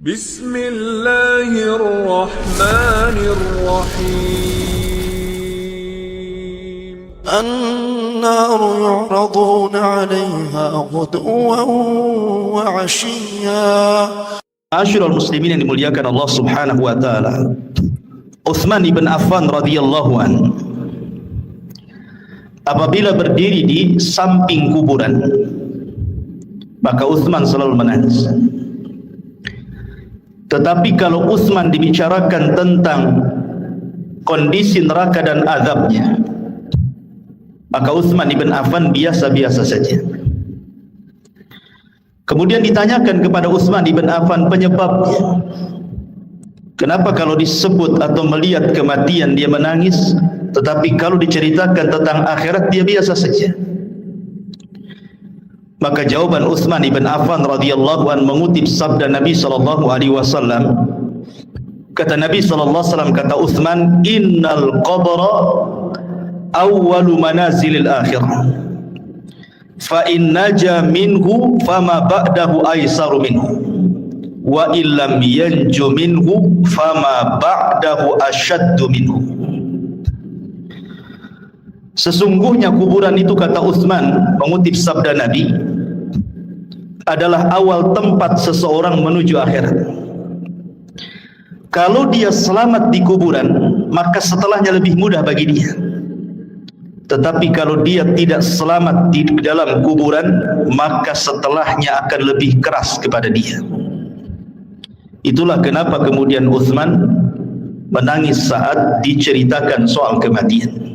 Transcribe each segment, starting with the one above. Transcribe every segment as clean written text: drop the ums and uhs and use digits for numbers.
Bismillahirrahmanirrahim. النار يعرضون عليها غدوا وعشيا. Ma'asyiral muslimin yang dimuliakan Allah Subhanahu wa taala. Utsman ibn Affan radhiyallahu an apabila berdiri di samping kuburan, maka Utsman selalu menangis. Tetapi kalau Utsman dibicarakan tentang kondisi neraka dan azabnya, maka Utsman ibn Affan biasa-biasa saja. Kemudian ditanyakan kepada Utsman ibn Affan penyebabnya. Kenapa kalau disebut atau melihat kematian dia menangis, tetapi kalau diceritakan tentang akhirat dia biasa saja? Maka jawaban Utsman ibn Affan radhiyallahu an mengutip sabda Nabi sallallahu alaihi wasallam. Kata Nabi sallallahu alaihi wasallam, kata Utsman, "Innal qabra awwalu manazilil akhirah. Fa in naja minhu fama ba'dahu aisaru minhu. Wa illam yanju minhu fama ba'dahu asyaddu minhu." Sesungguhnya kuburan itu, kata Utsman mengutip sabda Nabi, adalah awal tempat seseorang menuju akhirat. Kalau dia selamat di kuburan, maka setelahnya lebih mudah bagi dia. Tetapi kalau dia tidak selamat di dalam kuburan, maka setelahnya akan lebih keras kepada dia. Itulah kenapa kemudian Utsman menangis saat diceritakan soal kematian.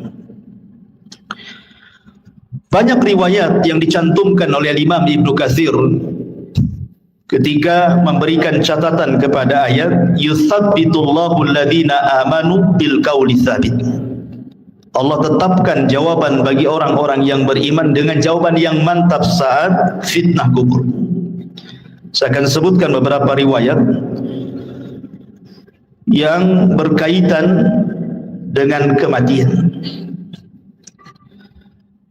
Banyak riwayat yang dicantumkan oleh Imam Ibnu Katsir ketika memberikan catatan kepada ayat yutsabbitullahu alladhina amanu bil qauli tsabit. Allah tetapkan jawaban bagi orang-orang yang beriman dengan jawaban yang mantap saat fitnah kubur. Saya akan sebutkan beberapa riwayat yang berkaitan dengan kematian.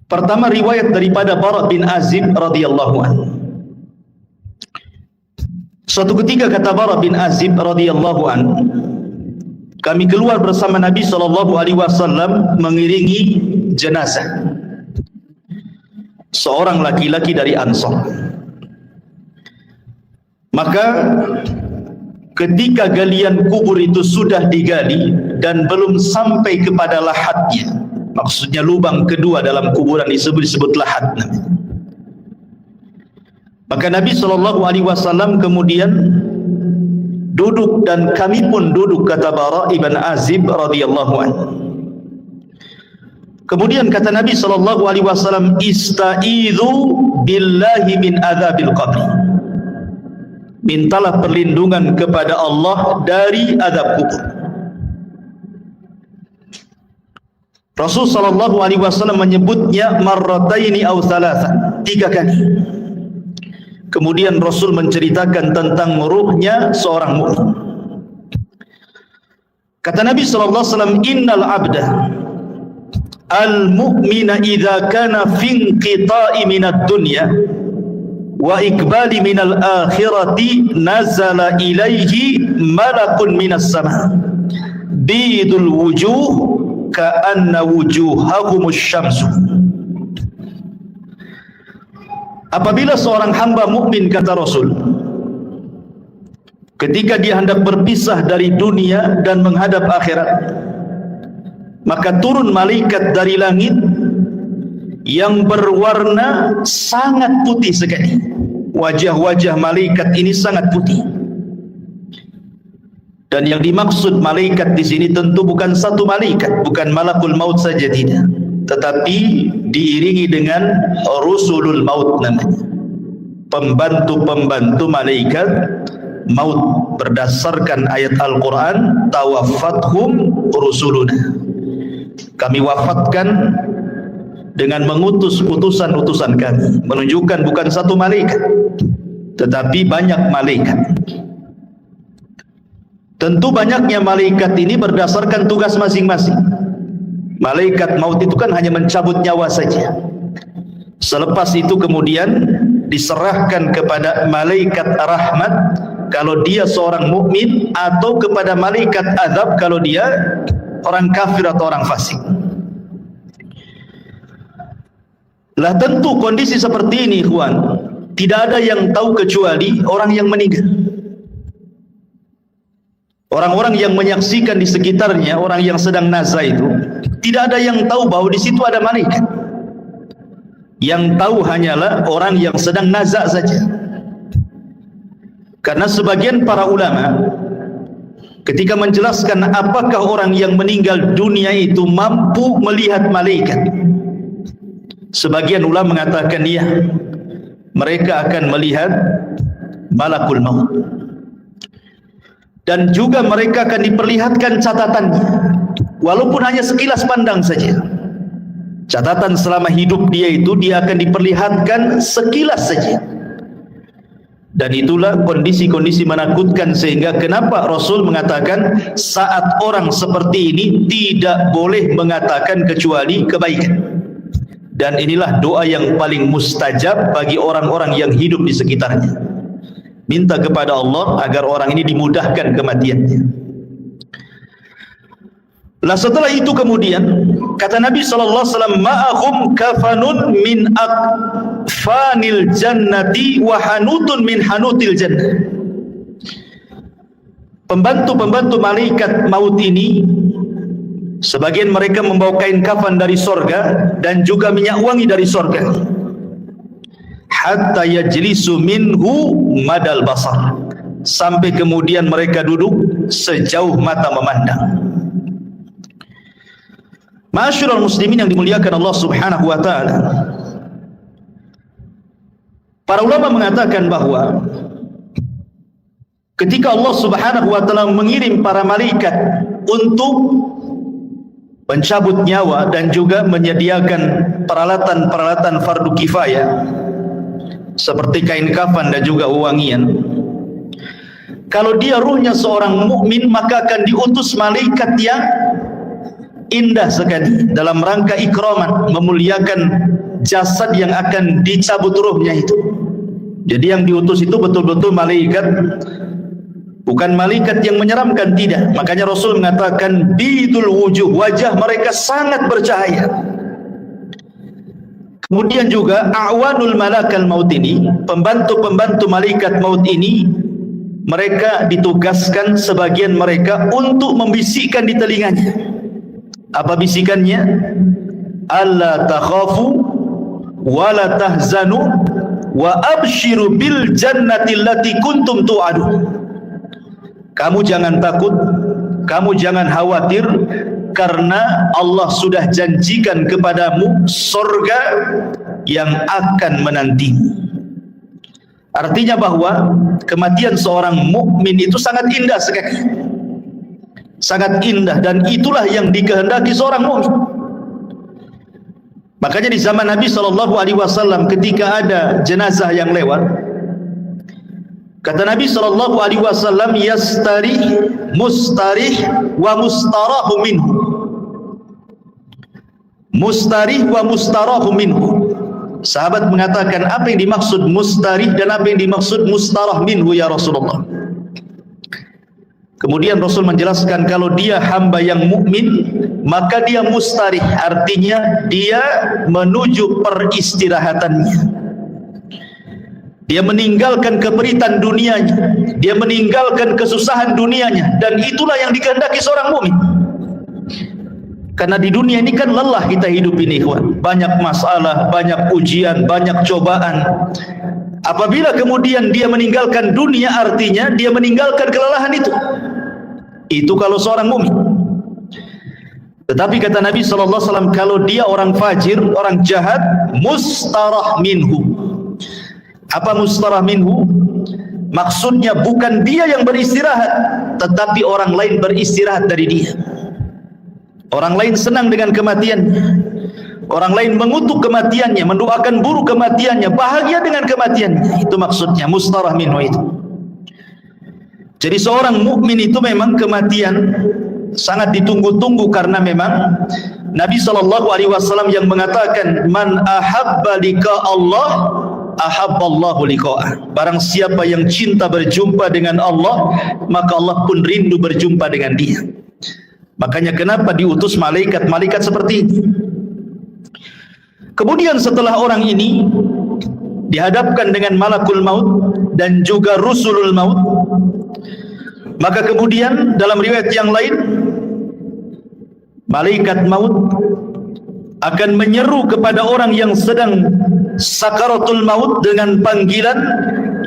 Pertama, riwayat daripada Bara bin Azib radhiyallahu anhu. Suatu ketika kata Bara bin Azib radhiyallahu anhu, kami keluar bersama Nabi sallallahu alaihi wasallam mengiringi jenazah seorang laki-laki dari Ansar. Maka ketika galian kubur itu sudah digali dan belum sampai kepada lahatnya, maksudnya lubang kedua dalam kuburan disebut lahat, maka Nabi SAW kemudian duduk dan kami pun duduk, kata Bara ibn Azib radhiyallahu anhu. Kemudian kata Nabi SAW, "Ista'idzu billahi min adzabil qabr." Mintalah perlindungan kepada Allah dari azab kubur. Rasul sallallahu alaihi wasallam menyebutnya marrataini aw thalatha, 3 kali. Kemudian Rasul menceritakan tentang ruhnya seorang mukmin. Kata Nabi sallallahu alaihi wasallam, "Innal 'abda al-mu'mina idza kana fi inqita'i minad dunya wa iqbali minal akhirati nazala ilaihi malakun minas sama bidul wujuh ka'anna wujuhahumus syamsu." Apabila seorang hamba mukmin, kata Rasul, ketika dia hendak berpisah dari dunia dan menghadap akhirat, maka turun malaikat dari langit yang berwarna sangat putih sekali. Wajah-wajah malaikat ini sangat putih. Dan yang dimaksud malaikat di sini tentu bukan satu malaikat, bukan malakul maut saja, tidak, tetapi diiringi dengan rusulul maut namanya, pembantu-pembantu malaikat maut, berdasarkan ayat Al-Quran, tawaffathum rusuluna, kami wafatkan dengan mengutus utusan-utusan kami. Menunjukkan bukan satu malaikat, tetapi banyak malaikat. Tentu banyaknya malaikat ini berdasarkan tugas masing-masing. Malaikat maut itu kan hanya mencabut nyawa saja. Selepas itu kemudian diserahkan kepada malaikat rahmat kalau dia seorang mukmin, atau kepada malaikat azab kalau dia orang kafir atau orang fasik. Lah tentu kondisi seperti ini, ikhwan, tidak ada yang tahu kecuali orang yang meninggal. Orang-orang yang menyaksikan di sekitarnya, orang yang sedang nazar itu, tidak ada yang tahu bahwa di situ ada malaikat. Yang tahu hanyalah orang yang sedang nazar saja. Karena sebagian para ulama ketika menjelaskan apakah orang yang meninggal dunia itu mampu melihat malaikat, sebagian ulama mengatakan ya, mereka akan melihat malakul maut, dan juga mereka akan diperlihatkan catatannya, walaupun hanya sekilas pandang saja. Catatan selama hidup dia itu dia akan diperlihatkan sekilas saja. Dan itulah kondisi-kondisi menakutkan, sehingga kenapa Rasul mengatakan saat orang seperti ini tidak boleh mengatakan kecuali kebaikan. Dan inilah doa yang paling mustajab bagi orang-orang yang hidup di sekitarnya. Minta kepada Allah agar orang ini dimudahkan kematiannya. Lah setelah itu kemudian kata Nabi SAW, ma'ahum kafanun min akfanil jannati wa hanutun min hanutil jannah. Pembantu-pembantu malaikat maut ini, sebagian mereka membawa kain kafan dari sorga dan juga minyak wangi dari sorga. Hatta yajlisu minhu madal basar, sampai kemudian mereka duduk sejauh mata memandang. Ma'asyiral muslimin yang dimuliakan Allah Subhanahu wa taala, para ulama mengatakan bahwa ketika Allah Subhanahu wa taala mengirim para malaikat untuk mencabut nyawa dan juga menyediakan peralatan-peralatan fardu kifayah seperti kain kafan dan juga wewangian, kalau dia ruhnya seorang mukmin maka akan diutus malaikat yang indah sekali dalam rangka ikraman, memuliakan jasad yang akan dicabut ruhnya itu. Jadi yang diutus itu betul-betul malaikat, bukan malaikat yang menyeramkan, tidak. Makanya Rasul mengatakan bidul wujuh, wajah mereka sangat bercahaya. Kemudian juga a'wanul malakal maut ini, pembantu-pembantu malaikat maut ini, mereka ditugaskan sebagian mereka untuk membisikkan di telinganya. Apa bisikannya? Alla takhafu wa la tahzanu wa abshiru bil jannati allati kuntum tu'adun. Kamu jangan takut, kamu jangan khawatir, karena Allah sudah janjikan kepadamu surga yang akan menantimu. Artinya bahwa kematian seorang mukmin itu sangat indah sekali. Sangat indah, dan itulah yang dikehendaki seorang mukmin. Makanya di zaman Nabi SAW ketika ada jenazah yang lewat, kata Nabi SAW, yastarih mustarih wa mustarahu minhu. Mustarih wa mustarahu minhu. Sahabat mengatakan, apa yang dimaksud mustarih dan apa yang dimaksud mustarah minhu ya Rasulullah? Kemudian Rasul menjelaskan, kalau dia hamba yang mukmin maka dia mustarih, artinya dia menuju peristirahatannya. Dia meninggalkan keperitan dunianya, dia meninggalkan kesusahan dunianya, dan itulah yang dikehendaki seorang mukmin. Karena di dunia ini kan lelah kita hidup ini, kawan. Banyak masalah, banyak ujian, banyak cobaan. Apabila kemudian dia meninggalkan dunia, artinya dia meninggalkan kelelahan itu. Itu kalau seorang mukmin. Tetapi kata Nabi SAW, kalau dia orang fajir, orang jahat, mustarah minhu. Apa mustarah minhu? Maksudnya bukan dia yang beristirahat, tetapi orang lain beristirahat dari dia. Orang lain senang dengan kematiannya, orang lain mengutuk kematiannya, mendoakan buruk kematiannya, bahagia dengan kematiannya. Itu maksudnya mustarah minhu itu. Jadi seorang mukmin itu memang kematian sangat ditunggu-tunggu, karena memang Nabi SAW yang mengatakan, man ahabba lika Allah ahabballahu liqa'ah. Barang siapa yang cinta berjumpa dengan Allah, maka Allah pun rindu berjumpa dengan dia. Makanya kenapa diutus malaikat-malaikat seperti ini. Kemudian setelah orang ini dihadapkan dengan malakul maut dan juga rusulul maut, maka kemudian dalam riwayat yang lain malaikat maut akan menyeru kepada orang yang sedang sakaratul maut dengan panggilan,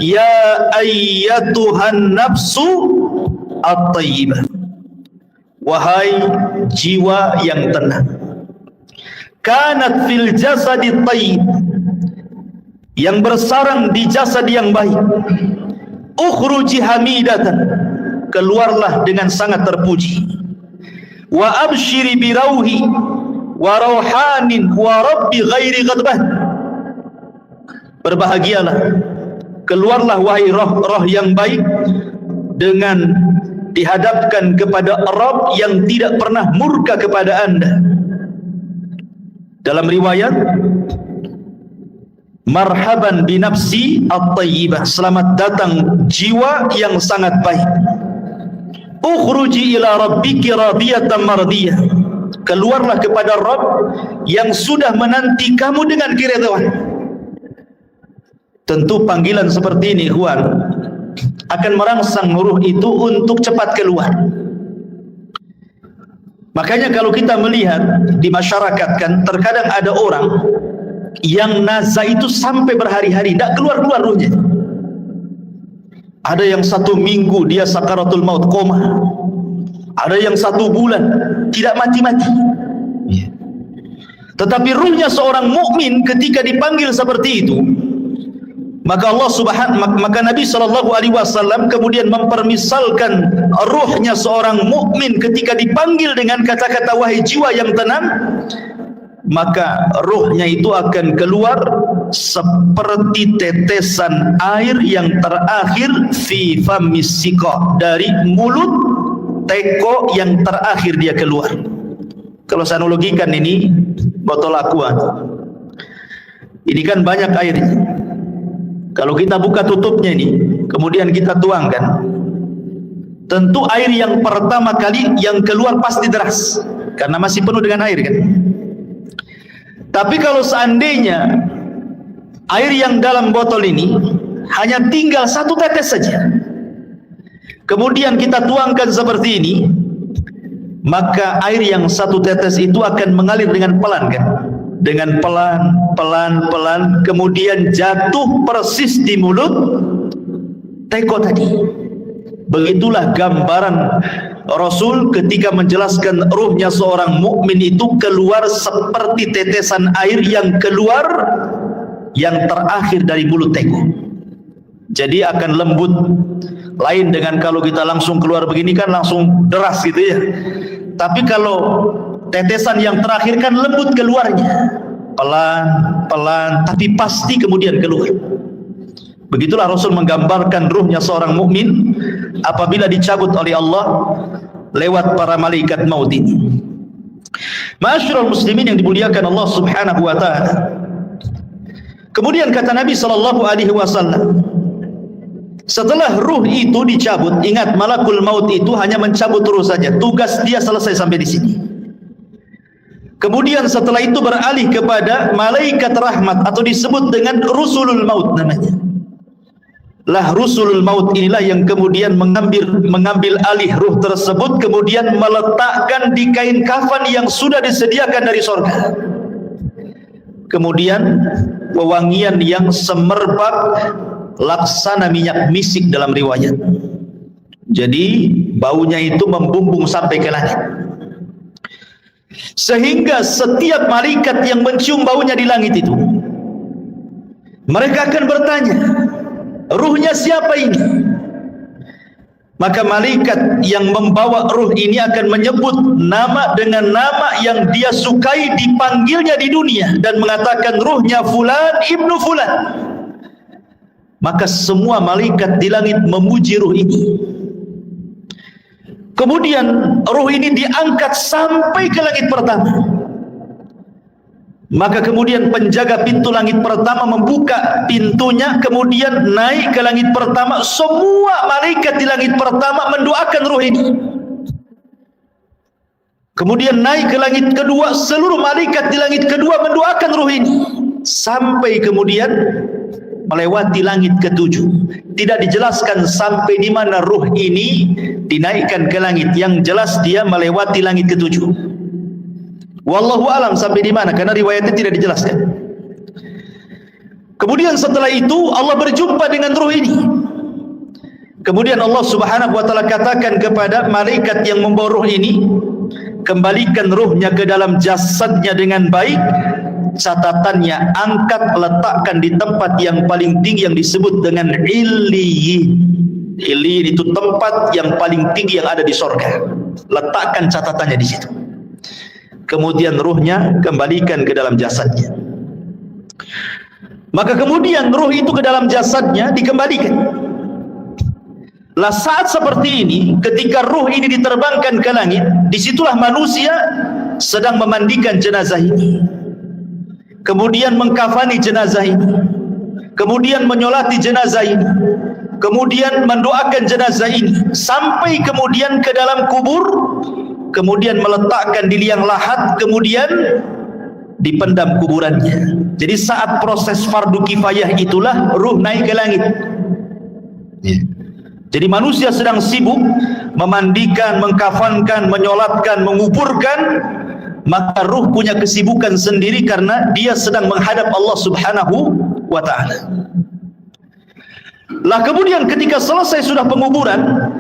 ya ayyatuhan nafsu at-tayyibah, wahai jiwa yang tenang, kanat fil jasadi tayyib, yang bersarang di jasad yang baik, ukhruji hamidatan, keluarlah dengan sangat terpuji, wa abshiri birauhi wa rauhanin wa rabbi ghairi ghadban, berbahagialah, keluarlah wahai roh-roh yang baik dengan dihadapkan kepada Rabb yang tidak pernah murka kepada anda. Dalam riwayat, marhaban binafsi at-tayyibah, selamat datang jiwa yang sangat baik, ukhruji ila rabbiki radiyatan mardiyah, keluarlah kepada Rabb yang sudah menanti kamu dengan keridhaan. Tentu panggilan seperti ini, ikhwan, akan merangsang ruh itu untuk cepat keluar. Makanya kalau kita melihat di masyarakat kan, terkadang ada orang yang nazar itu sampai berhari-hari tidak keluar-keluar ruhnya. Ada yang 1 minggu dia sakaratul maut, koma. Ada yang 1 bulan tidak mati-mati. Tetapi ruhnya seorang mukmin ketika dipanggil seperti itu, maka maka Nabi SAW kemudian mempermisalkan ruhnya seorang mukmin ketika dipanggil dengan kata-kata wahai jiwa yang tenang, maka ruhnya itu akan keluar seperti tetesan air yang terakhir fi famis siqa, dari mulut teko yang terakhir dia keluar. Kalau saya analogikan ini botol aqua, ini kan banyak airnya. Kalau kita buka tutupnya ini, kemudian kita tuangkan, tentu air yang pertama kali yang keluar pasti deras, karena masih penuh dengan air kan. Tapi kalau seandainya air yang dalam botol ini hanya tinggal 1 tetes saja, kemudian kita tuangkan seperti ini, maka air yang 1 tetes itu akan mengalir dengan pelan kan, dengan pelan, kemudian jatuh persis di mulut teko tadi. Begitulah gambaran Rasul ketika menjelaskan ruhnya seorang mukmin itu keluar seperti tetesan air yang keluar yang terakhir dari mulut teko. Jadi akan lembut, lain dengan kalau kita langsung keluar begini kan langsung deras gitu ya. Tapi kalau tetesan yang terakhir kan lembut keluarnya, pelan, tapi pasti kemudian keluar. Begitulah Rasul menggambarkan ruhnya seorang mukmin apabila dicabut oleh Allah lewat para malaikat maut ini. Ma'asyiral muslimin yang dimuliakan Allah Subhanahu wa taala. Kemudian kata Nabi SAW, setelah ruh itu dicabut, ingat malakul maut itu hanya mencabut ruh saja, tugas dia selesai sampai di sini. Kemudian setelah itu beralih kepada malaikat rahmat atau disebut dengan rusulul maut namanya. Lah rusulul maut inilah yang kemudian mengambil alih ruh tersebut, kemudian meletakkan di kain kafan yang sudah disediakan dari sorga. Kemudian wewangian yang semerbak laksana minyak misik dalam riwayat. Jadi baunya itu membumbung sampai ke langit, sehingga setiap malaikat yang mencium baunya di langit itu, mereka akan bertanya, ruhnya siapa ini? Maka malaikat yang membawa ruh ini akan menyebut nama dengan nama yang dia sukai dipanggilnya di dunia dan mengatakan ruhnya fulan ibnu fulan. Maka semua malaikat di langit memuji ruh ini. Kemudian ruh ini diangkat sampai ke langit pertama. Maka kemudian penjaga pintu langit pertama membuka pintunya, kemudian naik ke langit pertama. Semua malaikat di langit pertama mendoakan ruh ini. Kemudian naik ke langit kedua, seluruh malaikat di langit kedua mendoakan ruh ini. Sampai kemudian melewati langit ketujuh. Tidak dijelaskan sampai di mana ruh ini dinaikkan ke langit. Yang jelas dia melewati langit ketujuh. Wallahu alam sampai di mana, karena riwayatnya tidak dijelaskan. Kemudian setelah itu Allah berjumpa dengan ruh ini. Kemudian Allah Subhanahu wa taala katakan kepada malaikat yang membawa ruh ini, kembalikan ruhnya ke dalam jasadnya dengan baik. Catatannya, angkat, letakkan di tempat yang paling tinggi yang disebut dengan Illiyin. Illiyin itu tempat yang paling tinggi yang ada di surga. Letakkan catatannya di situ. Kemudian ruhnya kembalikan ke dalam jasadnya. Maka kemudian ruh itu ke dalam jasadnya dikembalikan. Lah saat seperti ini, ketika ruh ini diterbangkan ke langit, disitulah manusia sedang memandikan jenazah ini, kemudian mengkafani jenazah ini, kemudian menyolati jenazah ini, kemudian mendoakan jenazah ini, sampai kemudian ke dalam kubur, kemudian meletakkan di liang lahat, kemudian dipendam kuburannya. Jadi saat proses fardu kifayah itulah ruh naik ke langit. Jadi manusia sedang sibuk memandikan, mengkafankan, menyolatkan, menguburkan, maka ruh punya kesibukan sendiri karena dia sedang menghadap Allah Subhanahu wa ta'ala. Lah kemudian ketika selesai sudah penguburan,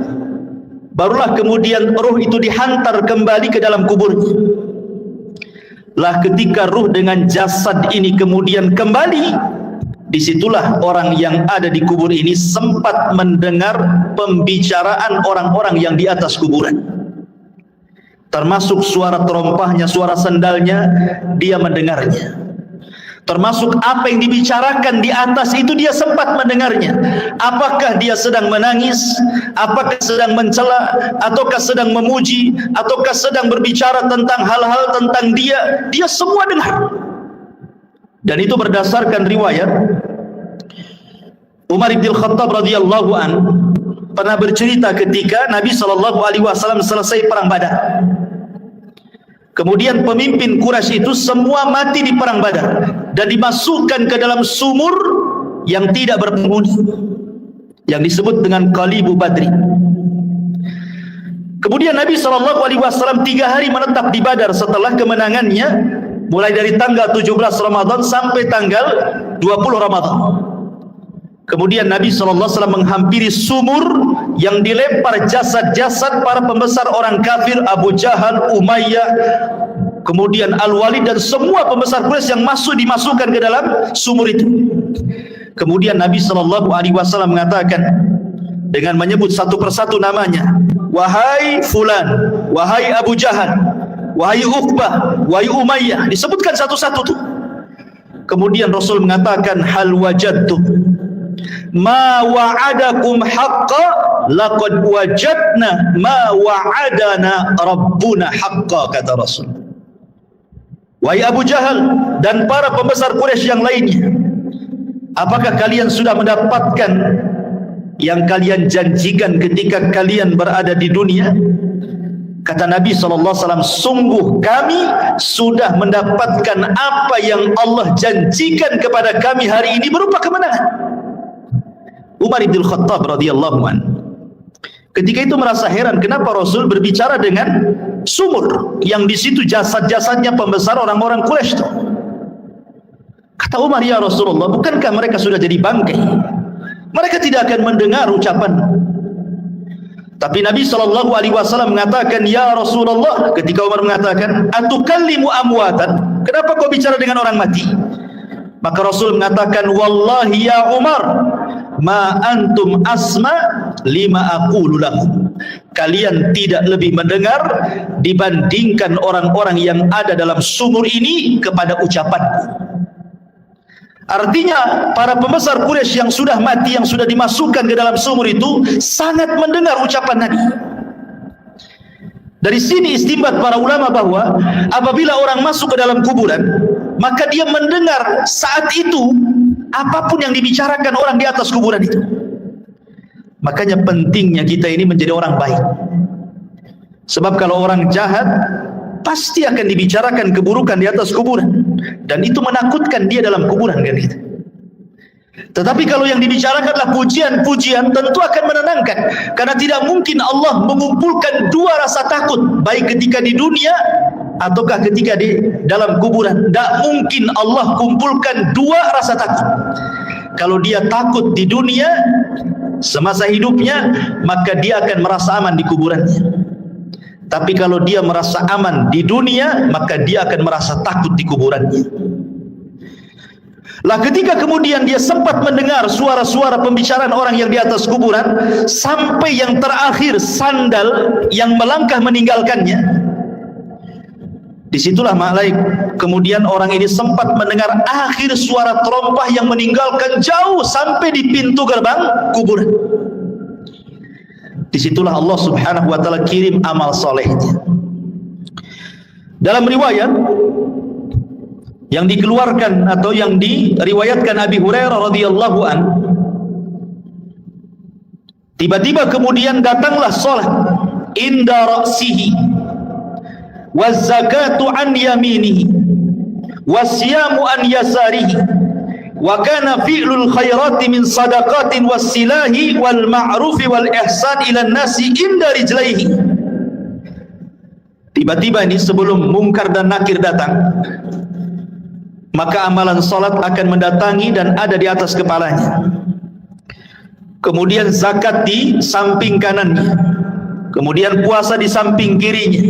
barulah kemudian ruh itu dihantar kembali ke dalam kuburnya. Lah ketika ruh dengan jasad ini kemudian kembali, disitulah orang yang ada di kubur ini sempat mendengar pembicaraan orang-orang yang di atas kuburan. Termasuk suara terompahnya, suara sendalnya, dia mendengarnya. Termasuk apa yang dibicarakan di atas itu dia sempat mendengarnya. Apakah dia sedang menangis, apakah sedang mencela, ataukah sedang memuji, ataukah sedang berbicara tentang hal-hal tentang dia, dia semua dengar. Dan itu berdasarkan riwayat Umar bin Khattab radhiyallahu an pernah bercerita ketika Nabi SAW selesai perang Badar. Kemudian pemimpin Quraisy itu semua mati di perang Badar dan dimasukkan ke dalam sumur yang tidak berpenghuni, yang disebut dengan Qalibu Badri. Kemudian Nabi SAW 3 hari menetap di Badar setelah kemenangannya, mulai dari tanggal 17 Ramadan sampai tanggal 20 Ramadan. Kemudian Nabi SAW menghampiri sumur yang dilempar jasad-jasad para pembesar orang kafir, Abu Jahal, Umayyah, kemudian Al-Walid dan semua pembesar Quraisy yang dimasukkan ke dalam sumur itu. Kemudian Nabi SAW mengatakan dengan menyebut satu persatu namanya, wahai fulan, wahai Abu Jahal, wahai Uqbah, wahai Umayyah, disebutkan satu-satu tuh. Kemudian Rasul mengatakan, hal wajadtum ma wa'adakum haqqa laqad wajadna ma wa'adana rabbuna haqqa, kata Rasul. Wahai Abu Jahal dan para pembesar Quraisy yang lainnya, apakah kalian sudah mendapatkan yang kalian janjikan ketika kalian berada di dunia? Kata Nabi SAW, sungguh kami sudah mendapatkan apa yang Allah janjikan kepada kami hari ini berupa kemenangan. Umar bin Khattab radhiyallahu an ketika itu merasa heran kenapa Rasul berbicara dengan sumur yang di situ jasad-jasadnya pembesar orang-orang Quraisy. Kata Umar, ya Rasulullah, bukankah mereka sudah jadi bangkai? Mereka tidak akan mendengar ucapan. Tapi Nabi SAW mengatakan, ya Rasulullah, ketika Umar mengatakan, atukallimu amwatan, kenapa kau bicara dengan orang mati? Maka Rasul mengatakan, wallahi ya Umar, ma antum asma lima aqulu lakum. Kalian tidak lebih mendengar dibandingkan orang-orang yang ada dalam sumur ini kepada ucapanku. Artinya para pembesar Quraisy yang sudah mati, yang sudah dimasukkan ke dalam sumur itu sangat mendengar ucapan Nabi. Dari sini istinbat para ulama bahwa apabila orang masuk ke dalam kuburan, maka dia mendengar saat itu apapun yang dibicarakan orang di atas kuburan itu. Makanya pentingnya kita ini menjadi orang baik. Sebab kalau orang jahat pasti akan dibicarakan keburukan di atas kuburan, dan itu menakutkan dia dalam kuburan kan gitu. Tetapi kalau yang dibicarakanlah pujian-pujian, tentu akan menenangkan, karena tidak mungkin Allah mengumpulkan dua rasa takut, baik ketika di dunia ataukah ketika di dalam kuburan. Tidak mungkin Allah kumpulkan dua rasa takut. Kalau dia takut di dunia semasa hidupnya, maka dia akan merasa aman di kuburannya. Tapi kalau dia merasa aman di dunia, maka dia akan merasa takut di kuburannya. Lah ketika kemudian dia sempat mendengar suara-suara pembicaraan orang yang di atas kuburan, sampai yang terakhir sandal yang melangkah meninggalkannya, disitulah kemudian orang ini sempat mendengar akhir suara terompah yang meninggalkan jauh sampai di pintu gerbang kuburan. Disitulah Allah subhanahu wa ta'ala kirim amal solehnya. Dalam riwayat yang dikeluarkan atau yang diriwayatkan Abi Hurairah radhiyallahu an, tiba-tiba kemudian datanglah salat inda ra'sihi, waz zakatu an yaminihi, wasyamu an yasarihi, wa kana fi'lul khairati min sadaqatin wassilahi wal ma'rufi wal ihsan ila nasi inda rijlaihi. Tiba-tiba ini sebelum Munkar dan Nakir datang, maka amalan salat akan mendatangi dan ada di atas kepalanya. Kemudian zakat di samping kanannya, kemudian puasa di samping kirinya,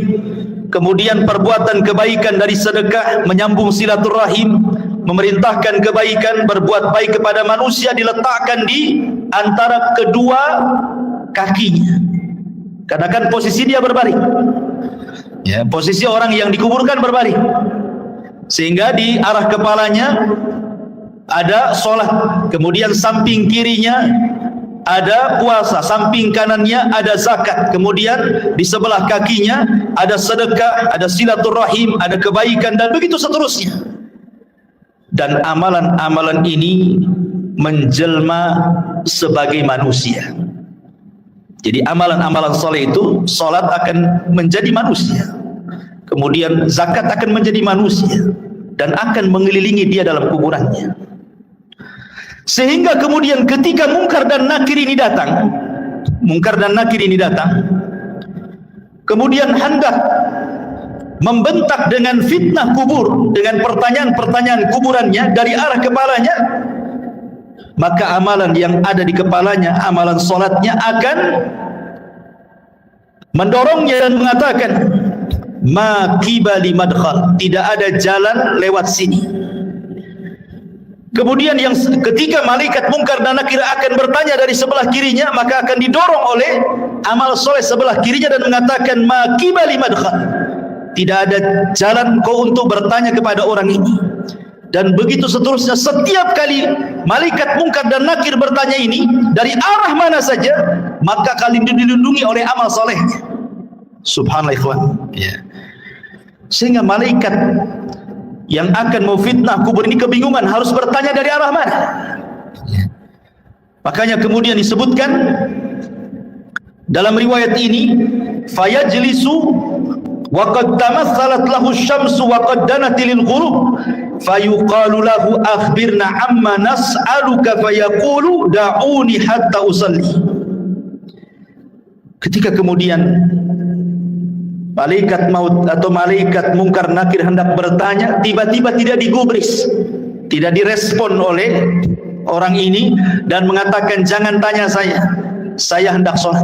kemudian perbuatan kebaikan dari sedekah, menyambung silaturahim, memerintahkan kebaikan, berbuat baik kepada manusia diletakkan di antara kedua kakinya. Karena kan posisi dia berbalik. Ya, posisi orang yang dikuburkan berbalik. Sehingga di arah kepalanya ada sholat, kemudian samping kirinya ada puasa, samping kanannya ada zakat, kemudian di sebelah kakinya ada sedekah, ada silaturahim, ada kebaikan, dan begitu seterusnya. Dan amalan-amalan ini menjelma sebagai manusia. Jadi amalan-amalan soleh itu, sholat akan menjadi manusia, kemudian zakat akan menjadi manusia, dan akan mengelilingi dia dalam kuburannya. Sehingga kemudian ketika Munkar dan Nakir ini datang, kemudian hendak membentak dengan fitnah kubur, dengan pertanyaan-pertanyaan kuburannya dari arah kepalanya, maka amalan yang ada di kepalanya, amalan solatnya akan mendorongnya dan mengatakan, ma qibali madkhal, tidak ada jalan lewat sini. Kemudian yang ketika malaikat Munkar dan Nakir akan bertanya dari sebelah kirinya, maka akan didorong oleh amal soleh sebelah kirinya dan mengatakan, ma qibali madkhal, tidak ada jalan kau untuk bertanya kepada orang ini. Dan begitu seterusnya. Setiap kali malaikat Munkar dan Nakir bertanya ini dari arah mana saja, maka kalian dilindungi oleh amal solehnya. Subhanallah ikhwan. Ya. Sehingga malaikat yang akan memfitnah kubur ini kebingungan harus bertanya dari arah mana. Ya. Makanya kemudian disebutkan dalam riwayat ini, fayajlisu wa qad tamatsalat lahu asy-syamsu wa qad danat lil ghurub fayuqalu lahu akhbirna amma nas'aluka fayaqulu da'uni hatta usalli. Ketika kemudian malaikat maut atau malaikat Munkar Nakir hendak bertanya, tiba-tiba tidak digubris, tidak direspon oleh orang ini dan mengatakan, jangan tanya saya hendak sholat.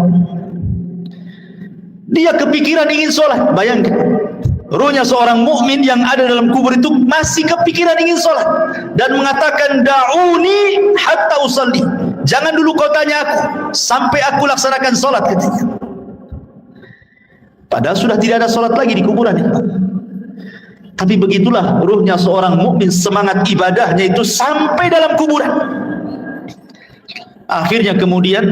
Dia kepikiran ingin sholat. Bayangkan, ruhnya seorang mukmin yang ada dalam kubur itu masih kepikiran ingin sholat dan mengatakan, da'uni hatta usalli, jangan dulu kau tanya aku sampai aku laksanakan sholat katanya. Padahal sudah tidak ada sholat lagi di kuburan itu. Tapi begitulah ruhnya seorang mukmin, semangat ibadahnya itu sampai dalam kuburan. Akhirnya kemudian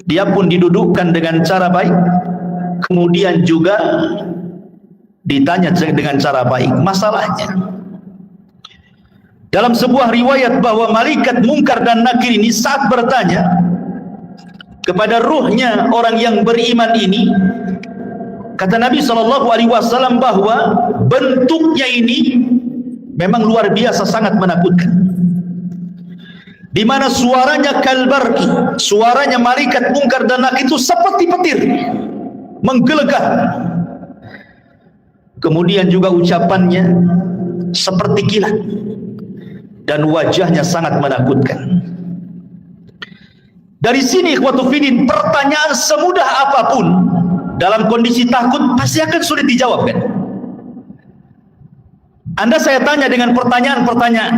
dia pun didudukkan dengan cara baik, kemudian juga ditanya dengan cara baik. Masalahnya Dalam sebuah riwayat bahwa malaikat Munkar dan Nakir ini saat bertanya kepada ruhnya orang yang beriman ini, kata Nabi SAW bahwa bentuknya ini memang luar biasa, sangat menakutkan. Di mana suaranya kalbarki, suaranya malaikat Munkar dan Nakir itu seperti petir, menggelegar. Kemudian juga ucapannya seperti kilat, dan wajahnya sangat menakutkan. Dari sini ikhwatu fiddin, pertanyaan semudah apapun dalam kondisi takut pasti akan sulit dijawab, kan? Anda saya tanya dengan pertanyaan-pertanyaan,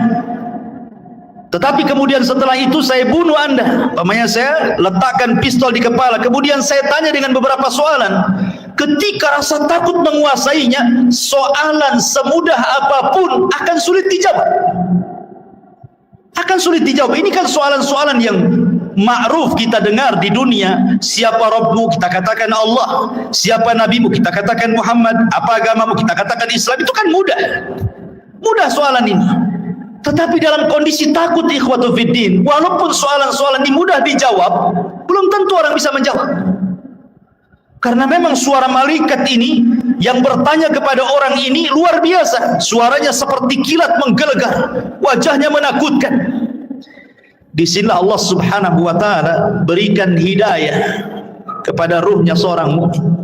tetapi kemudian setelah itu saya bunuh Anda. Pamannya saya letakkan pistol di kepala, kemudian saya tanya dengan beberapa soalan. Ketika rasa takut menguasainya, soalan semudah apapun akan sulit dijawab. Akan sulit dijawab. Ini kan soalan-soalan yang ma'ruf kita dengar di dunia. Siapa Rabbmu? Kita katakan Allah. Siapa Nabimu? Kita katakan Muhammad. Apa agamamu? Kita katakan Islam. Itu kan mudah. Mudah soalan ini. Tetapi dalam kondisi takut ikhwatu fiddin, walaupun soalan-soalan ini mudah dijawab, belum tentu orang bisa menjawab. Karena memang suara malaikat ini yang bertanya kepada orang ini luar biasa. Suaranya seperti kilat menggelegar, wajahnya menakutkan. Disinilah Allah Subhanahu wa ta'ala berikan hidayah kepada ruhnya seorang mukmin,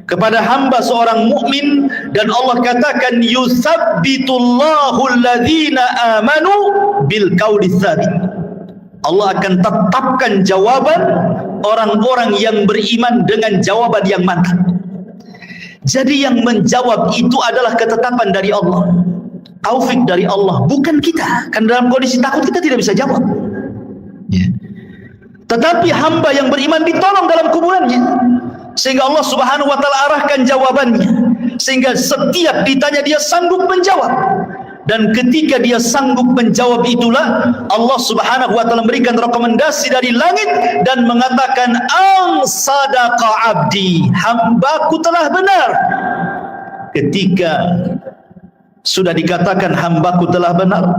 kepada hamba seorang mukmin, dan Allah katakan yusabbitullahu alladhina amanu bil qawli tsabit. Allah akan tetapkan jawaban orang-orang yang beriman dengan jawaban yang mantap. Jadi yang menjawab itu adalah ketetapan dari Allah, taufik dari Allah, bukan kita. Kan dalam kondisi takut kita tidak bisa jawab, ya. Tetapi hamba yang beriman ditolong dalam kuburannya, sehingga Allah Subhanahu wa ta'ala arahkan jawabannya, sehingga setiap ditanya dia sanggup menjawab. Dan ketika dia sanggup menjawab itulah Allah Subhanahu wa ta'ala memberikan rekomendasi dari langit dan mengatakan ang sadaqa abdi, hambaku telah benar. Ketika sudah dikatakan hambaku telah benar,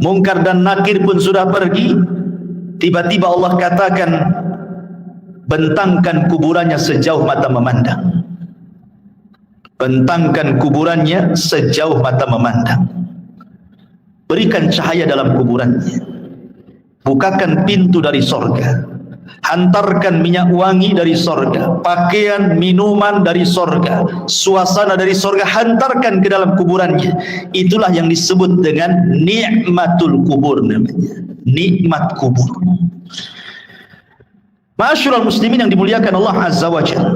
Munkar dan Nakir pun sudah pergi, tiba-tiba Allah katakan bentangkan kuburannya sejauh mata memandang. Bentangkan kuburannya sejauh mata memandang. Berikan cahaya dalam kuburannya. Bukakan pintu dari sorga. Hantarkan minyak wangi dari sorga, pakaian, minuman dari sorga, suasana dari sorga, hantarkan ke dalam kuburannya. Itulah yang disebut dengan nikmatul kubur namanya. Nikmat kubur. Ma'asyiral muslimin yang dimuliakan Allah Azza wa Jalla,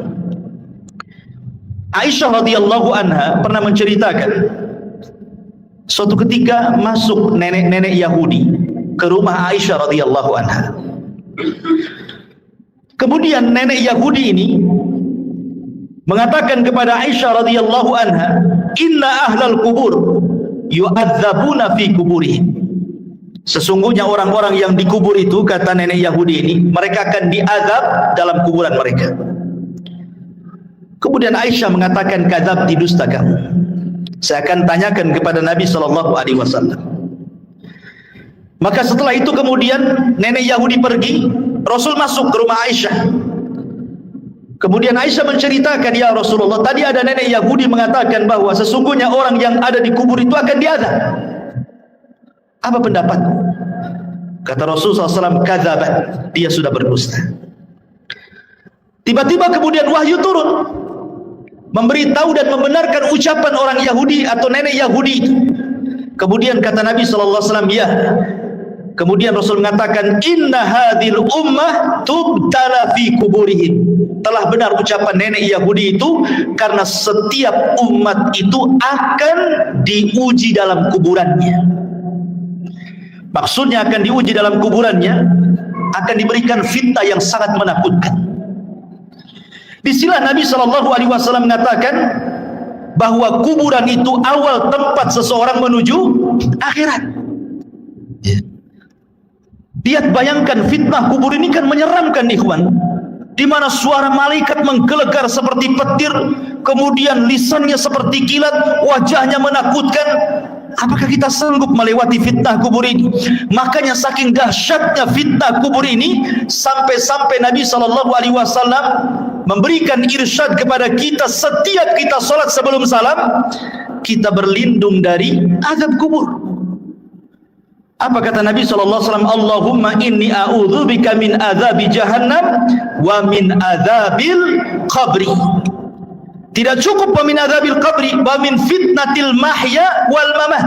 Aisyah radhiyallahu anha pernah menceritakan suatu ketika masuk nenek-nenek Yahudi ke rumah Aisyah radhiyallahu anha. Kemudian nenek Yahudi ini mengatakan kepada Aisyah radhiyallahu anha, "Inna ahlal kubur yu'adzabuna fi kuburihim." Sesungguhnya orang-orang yang dikubur itu, kata nenek Yahudi ini, mereka akan diazab dalam kuburan mereka. Kemudian Aisyah mengatakan, "Kadzabti, dusta kamu. Saya akan tanyakan kepada Nabi SAW." Maka setelah itu kemudian nenek Yahudi pergi, Rasul masuk ke rumah Aisyah. Kemudian Aisyah menceritakan, "Ya Rasulullah, tadi ada nenek Yahudi mengatakan bahwa sesungguhnya orang yang ada di kubur itu akan diazab. Apa pendapatmu?" Kata Rasulullah SAW, "Kadzabat, dia sudah berdusta." Tiba-tiba kemudian wahyu turun, memberitahu dan membenarkan ucapan orang Yahudi atau nenek Yahudi itu. Kemudian kata Nabi SAW, "Ya." Kemudian Rasul mengatakan, "Inna hadhil ummah tubtala fi kuburihim." Telah benar ucapan nenek Yahudi itu, karena setiap umat itu akan diuji dalam kuburannya. Maksudnya akan diuji dalam kuburannya, akan diberikan fitnah yang sangat menakutkan. Disinilah Nabi SAW mengatakan bahwa kuburan itu awal tempat seseorang menuju akhirat. Lihat, bayangkan fitnah kubur ini kan menyeramkan, ikhwan. Di mana suara malaikat menggelegar seperti petir, kemudian lisannya seperti kilat, wajahnya menakutkan. Apakah kita sanggup melewati fitnah kubur ini? Makanya saking dahsyatnya fitnah kubur ini, sampai-sampai Nabi SAW memberikan irsyad kepada kita, setiap kita salat sebelum salam, kita berlindung dari azab kubur. Apa kata Nabi SAW? Allahumma inni a'udzubika min azabi jahannam wa min azabil qabri. Tidak cukup wa min azabil qabri, wa min fitnatil mahya wal mamat.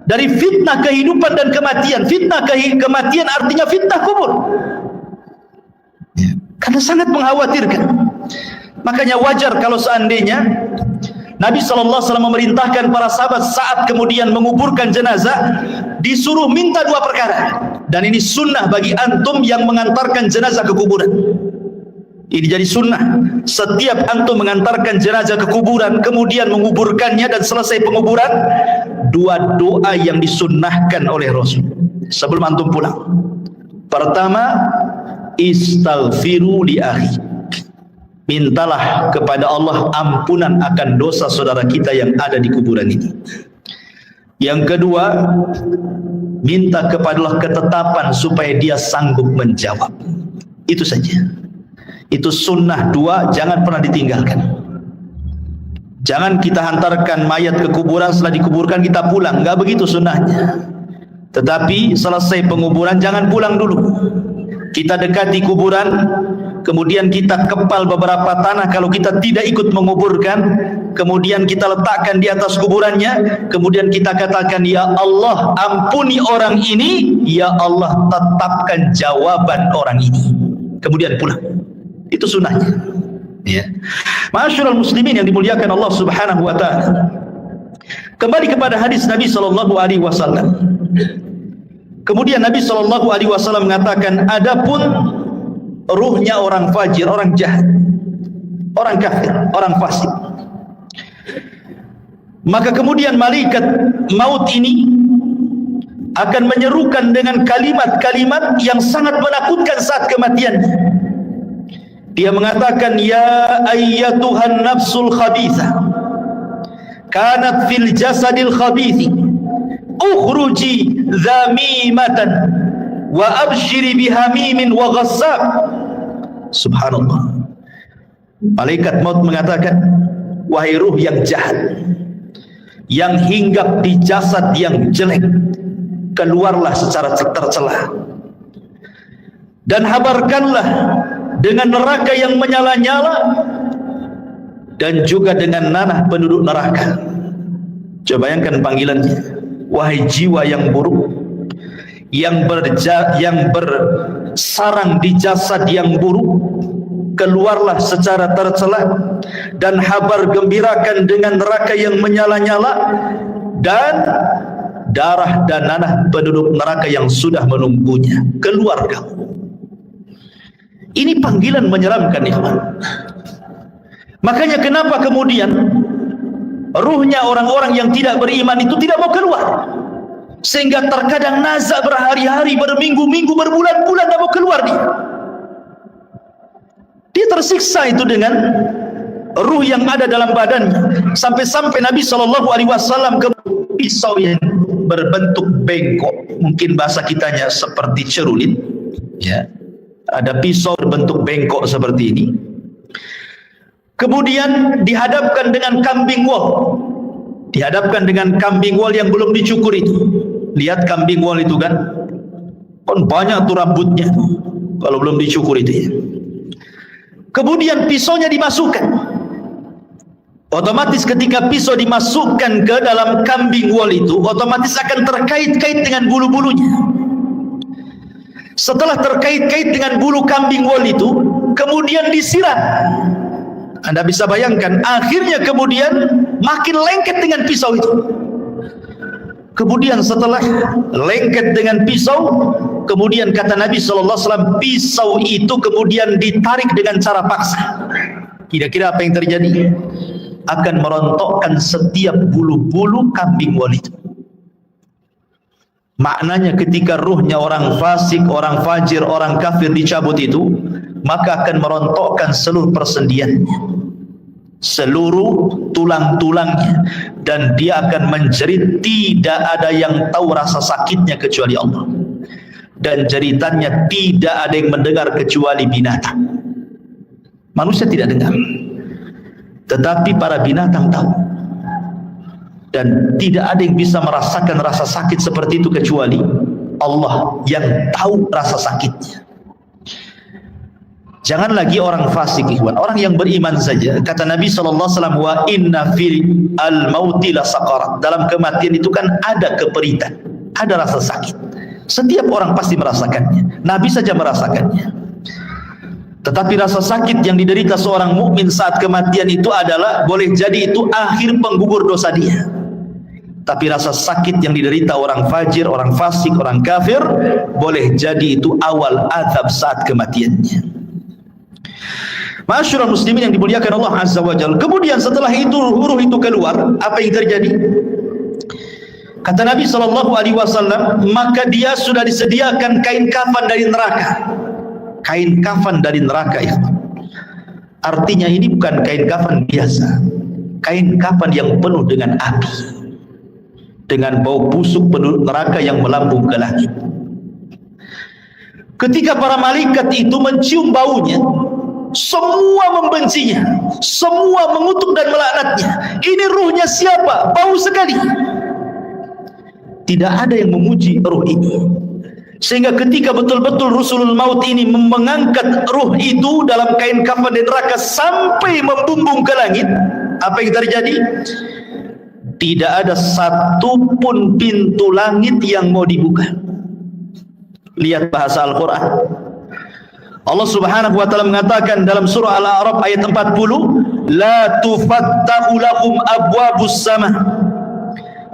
Dari fitnah kehidupan dan kematian. Fitnah kematian artinya fitnah kubur. Karena sangat mengkhawatirkan. Makanya wajar kalau seandainya Nabi SAW memerintahkan para sahabat saat kemudian menguburkan jenazah, disuruh minta dua perkara. Dan ini sunnah bagi antum yang mengantarkan jenazah ke kuburan. Ini jadi sunnah. Setiap antum mengantarkan jenazah ke kuburan, kemudian menguburkannya dan selesai penguburan, dua doa yang disunnahkan oleh Rasul sebelum antum pulang. Pertama, istaghfiru li akhi. Mintalah kepada Allah ampunan akan dosa saudara kita yang ada di kuburan ini. Yang kedua, minta kepada Allah ketetapan supaya dia sanggup menjawab. Itu saja. Itu sunnah dua, jangan pernah ditinggalkan. Jangan kita hantarkan mayat ke kuburan, setelah dikuburkan kita pulang. Enggak begitu sunnahnya. Tetapi selesai penguburan jangan pulang dulu. Kita dekati kuburan, kemudian kita kepal beberapa tanah kalau kita tidak ikut menguburkan, kemudian kita letakkan di atas kuburannya, kemudian kita katakan, ya Allah ampuni orang ini, ya Allah tetapkan jawaban orang ini, kemudian pulang. Itu sunnahnya. Ya. Ma'asyiral muslimin yang dimuliakan Allah Subhanahu wa taala. Kembali kepada hadis Nabi sallallahu alaihi wasallam. Kemudian Nabi sallallahu alaihi wasallam mengatakan, adapun ruhnya orang fajir, orang jahat, orang kafir, orang fasik, maka kemudian malaikat maut ini akan menyerukan dengan kalimat-kalimat yang sangat menakutkan saat kematiannya. Dia mengatakan, ya ayyatuhan nafsul khabithah kanat fil jasadil khabithi ukhruji zamimatan wa abshiri bihamimin wa ghassab. Subhanallah. Malaikat maut mengatakan, wahai ruh yang jahat, yang hinggap di jasad yang jelek, keluarlah secara tercela dan habarkanlah dengan neraka yang menyala-nyala dan juga dengan nanah penduduk neraka. Coba bayangkan panggilannya, wahai jiwa yang buruk, yang bersarang di jasad yang buruk, keluarlah secara tercela dan habar gembirakan dengan neraka yang menyala-nyala dan darah dan nanah penduduk neraka yang sudah menunggunya. Keluar kamu. Ini panggilan menyeramkan, ikhwan. Makanya kenapa kemudian ruhnya orang-orang yang tidak beriman itu tidak mau keluar, sehingga terkadang nazak berhari-hari, berminggu-minggu, berbulan-bulan tidak mau keluar dia tersiksa itu dengan ruh yang ada dalam badannya. Sampai-sampai Nabi SAW ke pisau yang berbentuk bengkok, mungkin bahasa kitanya seperti cerulit, ya. Ada pisau berbentuk bengkok seperti ini, kemudian dihadapkan dengan kambing wol, dihadapkan dengan kambing wol yang belum dicukur itu. Lihat kambing wol itu kan banyak tuh rambutnya kalau belum dicukur itu ya. Kemudian pisaunya dimasukkan, otomatis ketika pisau dimasukkan ke dalam kambing wol itu, otomatis akan terkait-kait dengan bulu-bulunya. Setelah terkait-kait dengan bulu kambing wol itu, kemudian disiram. Anda bisa bayangkan, akhirnya kemudian makin lengket dengan pisau itu. Kemudian setelah lengket dengan pisau, kemudian kata Nabi SAW, pisau itu kemudian ditarik dengan cara paksa. Kira-kira apa yang terjadi? Akan merontokkan setiap bulu-bulu kambing wol itu. Maknanya ketika ruhnya orang fasik, orang fajir, orang kafir dicabut itu, maka akan merontokkan seluruh persendiannya. seluruh tulang-tulangnya, dan dia akan menjerit. Tidak ada yang tahu rasa sakitnya kecuali Allah, dan jeritannya tidak ada yang mendengar kecuali binatang. Manusia tidak dengar, tetapi para binatang tahu. Dan tidak ada yang bisa merasakan rasa sakit seperti itu kecuali Allah yang tahu rasa sakitnya. Jangan lagi orang fasik, ikhwan, orang yang beriman saja. Kata Nabi SAW, wa inna fil al-mauti la saqarat. Dalam kematian itu kan ada keperitan, ada rasa sakit. Setiap orang pasti merasakannya. Nabi saja merasakannya. Tetapi rasa sakit yang diderita seorang mukmin saat kematian itu adalah, boleh jadi itu akhir penggugur dosa dia. Tapi rasa sakit yang diderita orang fajir, orang fasik, orang kafir, boleh jadi itu awal azab saat kematiannya. Ma'asyiral muslimin yang dimuliakan Allah Azza wa Jalla. Kemudian setelah itu ruh itu keluar, apa yang terjadi? Kata Nabi SAW, maka dia sudah disediakan kain kafan dari neraka. Kain kafan dari neraka itu artinya ini bukan kain kafan biasa, kain kafan yang penuh dengan api, dengan bau busuk penduduk neraka yang melambung ke langit. Ketika para malaikat itu mencium baunya, semua membencinya, semua mengutuk dan melaknatnya. Ini ruhnya siapa? Bau sekali. Tidak ada yang memuji ruh ini. Sehingga ketika betul-betul Rusulul Maut ini mengangkat ruh itu dalam kain kafan di neraka sampai membumbung ke langit, apa yang terjadi? Tidak ada satupun pintu langit yang mau dibuka. Lihat bahasa Al-Quran. Allah Subhanahu wa taala mengatakan dalam surah Al-A'raf ayat 40, la tufattahu lahum abwabus sama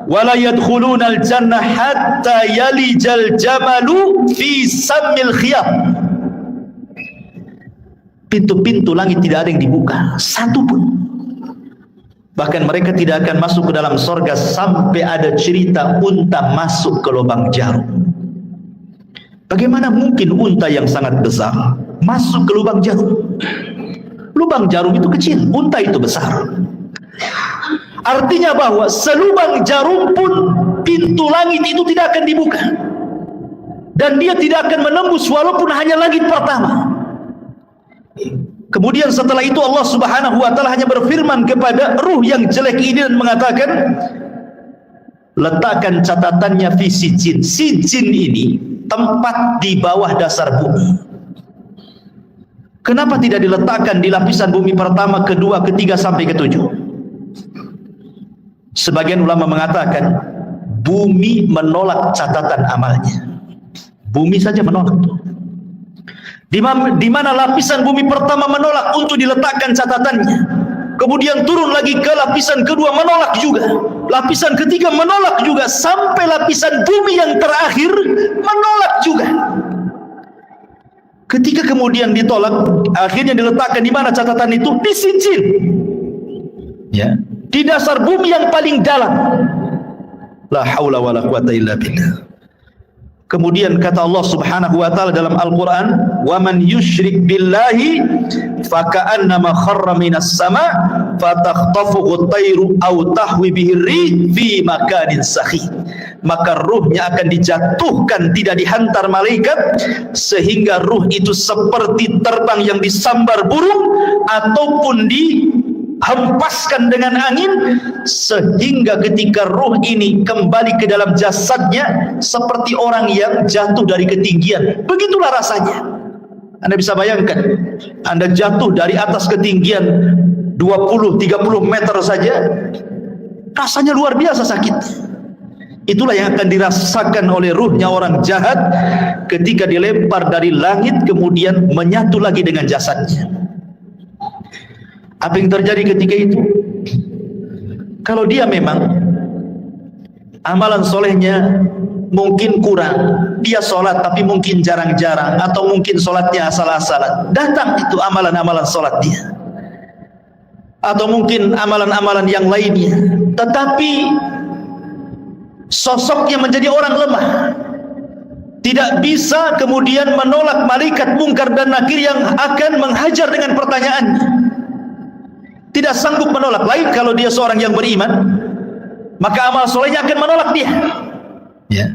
wala yadkhuluna al-jannah hatta yalijal jamalu fi sammil khiyat. Pintu-pintu langit tidak ada yang dibuka, satu pun. Bahkan mereka tidak akan masuk ke dalam sorga sampai ada cerita unta masuk ke lubang jarum. Bagaimana mungkin unta yang sangat besar masuk ke lubang jarum? Lubang jarum itu kecil, unta itu besar. Artinya bahwa selubang jarum pun pintu langit itu tidak akan dibuka, dan dia tidak akan menembus walaupun hanya langit pertama. Kemudian setelah itu Allah Subhanahu wa taala hanya berfirman kepada ruh yang jelek ini dan mengatakan, letakkan catatannya fi sijin. Sijin ini tempat di bawah dasar bumi. Kenapa tidak diletakkan di lapisan bumi pertama, kedua, ketiga sampai ketujuh? Sebagian ulama mengatakan bumi menolak catatan amalnya. Bumi saja menolak. Di mana lapisan bumi pertama menolak untuk diletakkan catatannya, kemudian turun lagi ke lapisan kedua menolak juga, lapisan ketiga menolak juga, sampai lapisan bumi yang terakhir menolak juga. Ketika kemudian ditolak, akhirnya diletakkan di mana catatan itu? Di sijin, ya, di dasar bumi yang paling dalam. La haula wala quwata illa billah. Kemudian kata Allah Subhanahu wa taala dalam Al-Qur'an, "Wa man yusyrik billahi faka'annama kharra minas sama' fatakhtafuhu at-tayru aw tahwi bihi ar-rih fi makanin sakhih." Maka ruhnya akan dijatuhkan, tidak dihantar malaikat, sehingga ruh itu seperti terbang yang disambar burung ataupun dihempaskan dengan angin, sehingga ketika ruh ini kembali ke dalam jasadnya seperti orang yang jatuh dari ketinggian. Begitulah rasanya. Anda bisa bayangkan, Anda jatuh dari atas ketinggian 20-30 meter saja, rasanya luar biasa sakit. Itulah yang akan dirasakan oleh ruhnya orang jahat ketika dilempar dari langit kemudian menyatu lagi dengan jasadnya. Apa yang terjadi ketika itu? Kalau dia memang amalan solehnya mungkin kurang, dia sholat tapi mungkin jarang-jarang, atau mungkin sholatnya asal-asalan, datang itu amalan-amalan sholat dia, atau mungkin amalan-amalan yang lainnya, tetapi sosoknya menjadi orang lemah, tidak bisa kemudian menolak malaikat mungkar dan nakir yang akan menghajar dengan pertanyaannya. tidak sanggup menolak. Lain kalau dia seorang yang beriman, maka amal solehnya akan menolak dia, ya,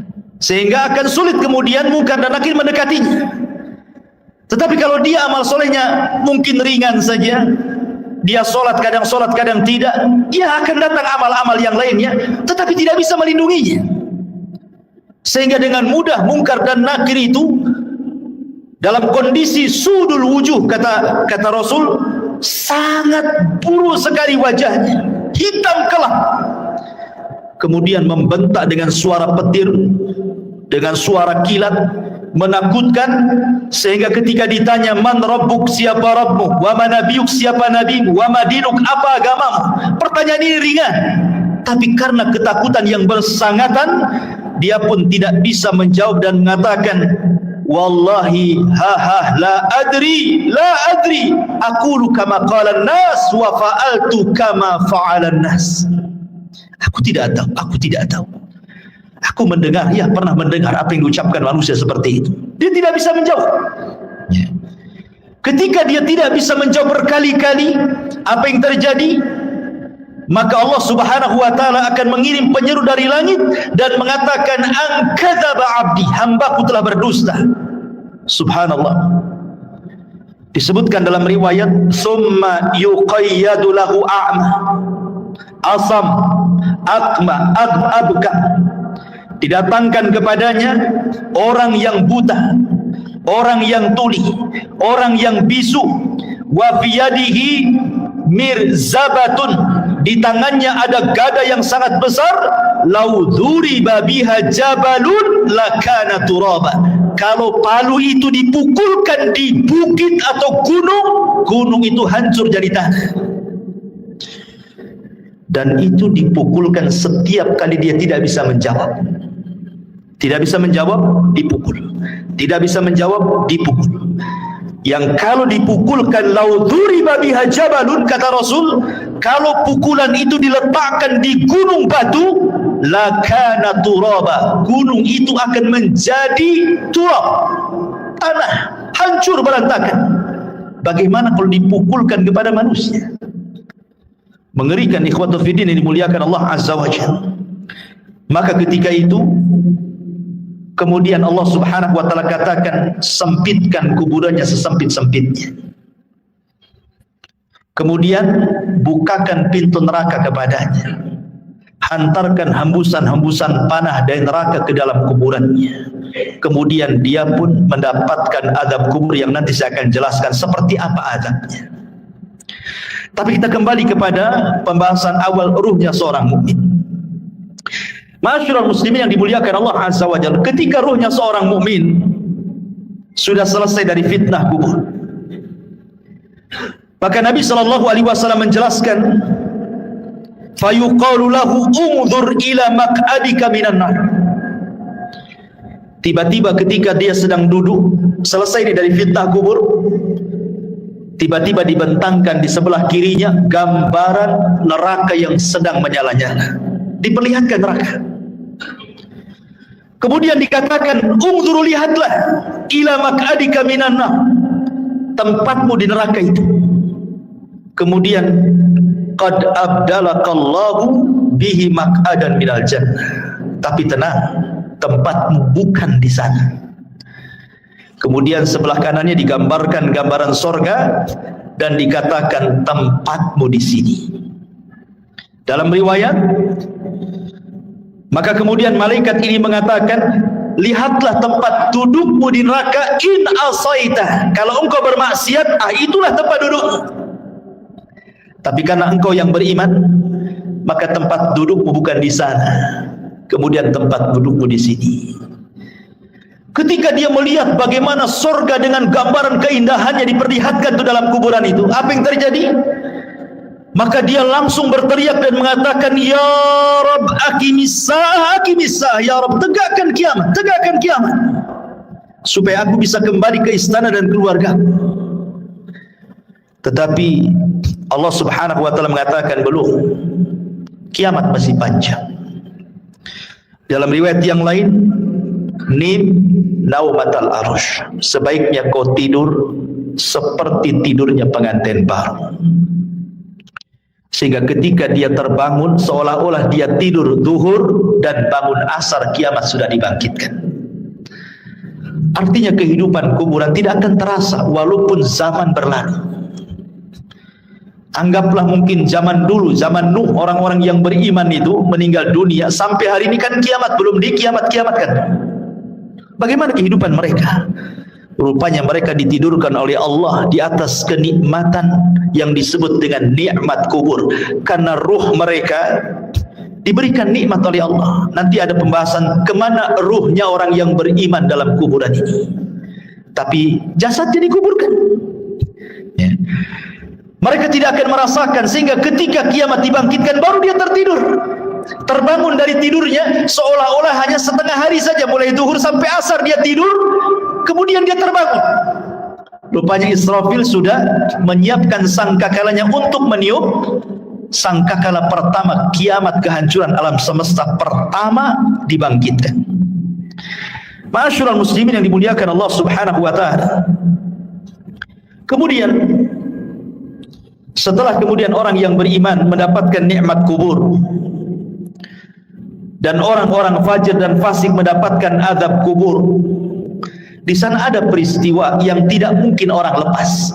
sehingga akan sulit kemudian mungkar dan nakir mendekatinya. Tetapi kalau dia amal solehnya mungkin ringan saja, dia sholat kadang tidak, dia akan datang amal-amal yang lainnya, tetapi tidak bisa melindunginya. Sehingga dengan mudah mungkar dan nakir itu dalam kondisi sudul wujuh, kata Rasul, sangat buruk sekali wajahnya, hitam kelam. Kemudian membentak dengan suara petir, dengan suara kilat, menakutkan, sehingga ketika ditanya man rabbuk, siapa Rabbmu, wa man nabiyuk, siapa nabimu, wa ma dinuk, apa agamamu, pertanyaan ini ringan, tapi karena ketakutan yang bersangatan, dia pun tidak bisa menjawab dan mengatakan, wallahi la adri aqulu kama qala an-nas wa fa'altu kama fa'ala an-nas. Aku tidak tahu. Aku mendengar, ya pernah mendengar apa yang diucapkan manusia seperti itu. Dia tidak bisa menjawab. Ya. Ketika dia tidak bisa menjawab berkali-kali, apa yang terjadi? Maka Allah Subhanahu wa taala akan mengirim penyeru dari langit dan mengatakan, an kadzaba abdi, hambaku telah berdusta. Subhanallah. Disebutkan dalam riwayat, summa yuqayyadu lahu a'ma, asam, akma, abka. Didatangkan kepadanya orang yang buta, orang yang tuli, orang yang bisu, wa fiyadihi mirzabatun, di tangannya ada gada yang sangat besar, lau dzuriba biha jabalun lakana turaba. Kalau palu itu dipukulkan di bukit atau gunung itu hancur jadi tanah. Dan itu dipukulkan setiap kali dia tidak bisa menjawab. Tidak bisa menjawab, dipukul. Tidak bisa menjawab, dipukul. Yang kalau dipukulkan, lau dzuriba biha jabalun, kata Rasul, kalau pukulan itu diletakkan di gunung batu, lakana turaba, gunung itu akan menjadi turab, tanah, hancur berantakan. Bagaimana kalau dipukulkan kepada manusia? Mengerikan, ikhwatul fiddin yang dimuliakan Allah Azza wa Jalla. Maka ketika itu kemudian Allah Subhanahu wa taala katakan, sempitkan kuburannya sesempit-sempitnya. Kemudian bukakan pintu neraka kepadanya. Hantarkan hembusan-hembusan panah dari neraka ke dalam kuburannya. Kemudian dia pun mendapatkan azab kubur yang nanti saya akan jelaskan seperti apa azabnya. Tapi kita kembali kepada pembahasan awal, ruhnya seorang mukmin. Ma'asyiral muslimin yang dimuliakan Allah Azza wa Jalla, ketika ruhnya seorang mukmin sudah selesai dari fitnah kubur, maka Nabi sallallahu alaihi wasallam menjelaskan, fayuqalu lahu unzur ila maq'adika minan nar. Tiba-tiba ketika dia sedang duduk selesai dari fitnah kubur, tiba-tiba dibentangkan di sebelah kirinya gambaran neraka yang sedang menyala-nyala. Diperlihatkan neraka. Kemudian dikatakan, unzur, lihatlah, ila maq'adika minan nar, tempatmu di neraka itu. Kemudian qad abdalakallahu bihi maq'adan minal jannah. Tapi tenang, tempatmu bukan di sana. Kemudian sebelah kanannya digambarkan gambaran sorga dan dikatakan tempatmu di sini. Dalam riwayat, maka kemudian malaikat ini mengatakan, lihatlah tempat dudukmu di neraka, in asaita, kalau engkau bermaksiat, itulah tempat dudukmu. Tapi karena engkau yang beriman, maka tempat dudukmu bukan di sana. Kemudian tempat dudukmu di sini. Ketika dia melihat bagaimana sorga dengan gambaran keindahannya diperlihatkan itu dalam kuburan itu, apa yang terjadi? Maka dia langsung berteriak dan mengatakan, ya Rabb, aqimisah, ya Rabb, tegakkan kiamat, supaya aku bisa kembali ke istana dan keluarga. Tetapi Allah Subhanahu wa taala mengatakan, belum, kiamat masih panjang. Dalam riwayat yang lain, nim naumatal arush, sebaiknya kau tidur seperti tidurnya pengantin baru. Sehingga ketika dia terbangun seolah-olah dia tidur zuhur dan bangun asar, kiamat sudah dibangkitkan. Artinya kehidupan kuburan tidak akan terasa walaupun zaman berlalu. Anggaplah mungkin zaman dulu, zaman Nuh, orang-orang yang beriman itu meninggal dunia, sampai hari ini kan kiamat belum dikiamat-kiamatkan. Bagaimana kehidupan mereka? Rupanya mereka ditidurkan oleh Allah di atas kenikmatan yang disebut dengan nikmat kubur, karena ruh mereka diberikan nikmat oleh Allah. Nanti ada pembahasan kemana ruhnya orang yang beriman dalam kuburan ini. Tapi jasadnya dikuburkan, ya. Mereka tidak akan merasakan, sehingga ketika kiamat dibangkitkan baru dia tertidur, terbangun dari tidurnya seolah-olah hanya setengah hari saja, mulai zuhur sampai asar dia tidur, kemudian dia terbangun. Rupanya Israfil sudah menyiapkan sangkakalanya untuk meniup sangkakala pertama kiamat, kehancuran alam semesta pertama dibangkitkan. Ma'asyiral muslimin yang dimuliakan Allah Subhanahu wa taala. Kemudian setelah kemudian orang yang beriman mendapatkan nikmat kubur dan orang-orang fajir dan fasik mendapatkan azab kubur, di sana ada peristiwa yang tidak mungkin orang lepas.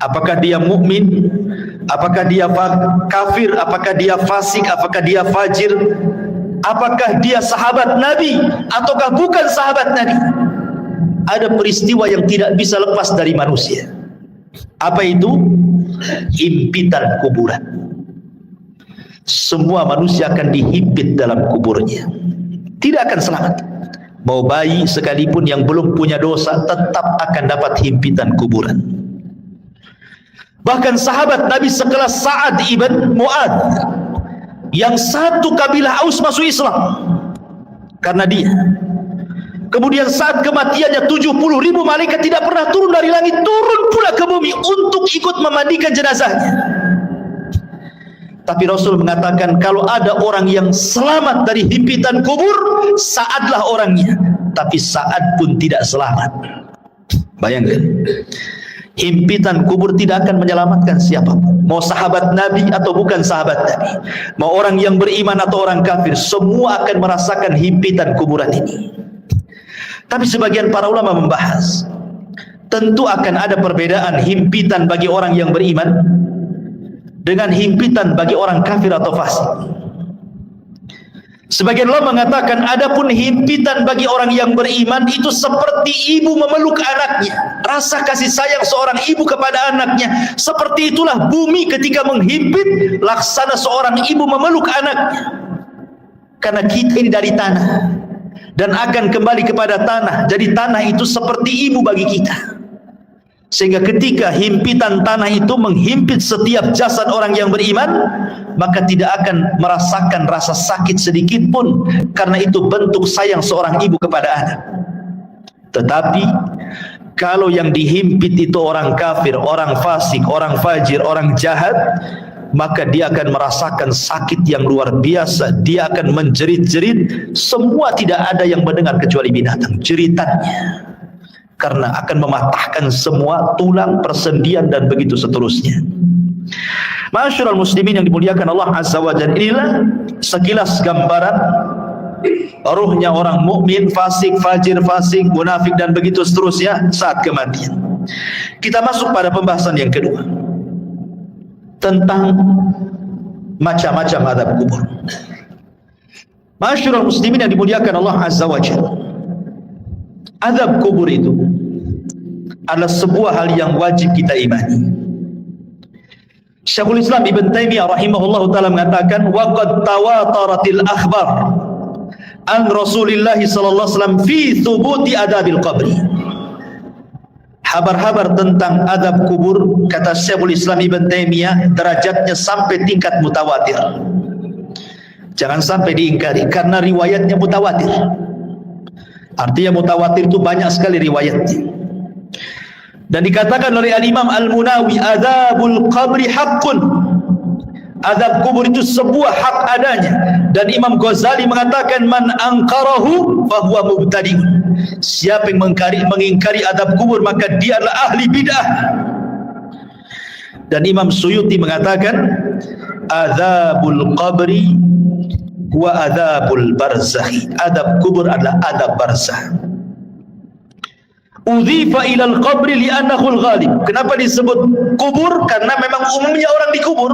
Apakah dia mukmin, apakah dia kafir, apakah dia fasik, apakah dia fajir, apakah dia sahabat Nabi ataukah bukan sahabat Nabi, ada peristiwa yang tidak bisa lepas dari manusia. Apa itu? Himpitan kuburan. Semua manusia akan dihimpit dalam kuburnya, tidak akan selamat. Mau bayi sekalipun yang belum punya dosa tetap akan dapat himpitan kuburan. Bahkan sahabat Nabi sekelas Sa'ad ibn Mu'adz, yang satu kabilah Aus masuk Islam karena dia. Kemudian saat kematiannya 70.000 malaikat tidak pernah turun dari langit, turun pula ke bumi untuk ikut memandikan jenazahnya. Tapi Rasul mengatakan kalau ada orang yang selamat dari himpitan kubur, Sa'adlah orangnya. Tapi Sa'ad pun tidak selamat. Bayangkan, himpitan kubur tidak akan menyelamatkan siapapun, mau sahabat Nabi atau bukan sahabat Nabi, mau orang yang beriman atau orang kafir, semua akan merasakan himpitan kuburan ini. Tapi sebagian para ulama membahas, tentu akan ada perbedaan himpitan bagi orang yang beriman dengan himpitan bagi orang kafir atau fasik. Sebagian ulama mengatakan adapun himpitan bagi orang yang beriman itu seperti ibu memeluk anaknya. Rasa kasih sayang seorang ibu kepada anaknya, seperti itulah bumi ketika menghimpit, laksana seorang ibu memeluk anaknya. Karena kita ini dari tanah dan akan kembali kepada tanah, jadi tanah itu seperti ibu bagi kita. Sehingga ketika himpitan tanah itu menghimpit setiap jasad orang yang beriman, maka tidak akan merasakan rasa sakit sedikit pun, karena itu bentuk sayang seorang ibu kepada anak. Tetapi kalau yang dihimpit itu orang kafir, orang fasik, orang fajir, orang jahat, maka dia akan merasakan sakit yang luar biasa. Dia akan menjerit-jerit, semua tidak ada yang mendengar kecuali binatang jeritannya, karena akan mematahkan semua tulang, persendian dan begitu seterusnya. Ma'asyiral muslimin yang dimuliakan Allah Azza wa Jalla, inilah sekilas gambaran ruhnya orang mukmin, fasik, fajir, fasik, munafik dan begitu seterusnya saat kematian. Kita masuk pada pembahasan yang kedua tentang macam-macam azab kubur. Ma'asyiral muslimin yang dimuliakan Allah Azza wa Jalla, azab kubur itu adalah sebuah hal yang wajib kita imani. Syekhul Islam Ibn Taimiyah rahimahullah ta'ala mengatakan, wa qad tawataratil akhbar an Rasulillah sallallahu alaihi wasallam fi thubuti adabil qabri. Habar-habar tentang azab kubur, kata Syekhul Islam Ibn Taimiyah, derajatnya sampai tingkat mutawatir. Jangan sampai diingkari, karena riwayatnya mutawatir. Artinya mutawatir itu banyak sekali riwayatnya. Dan dikatakan oleh Al-Imam Al-Munawi, azabul qabri haqqun, azab kubur itu sebuah hak adanya. Dan Imam Ghazali mengatakan, man angkarahu fahuwa mubtadi'un, siapa yang mengingkari azab kubur maka dia adalah ahli bid'ah. Dan Imam Suyuti mengatakan adzabul qabri wa adzabul barzakh. Adab kubur adalah adab barzakh. Udhifa ilal qabri li'annahu al-ghalib. Kenapa disebut kubur? Karena memang umumnya orang dikubur.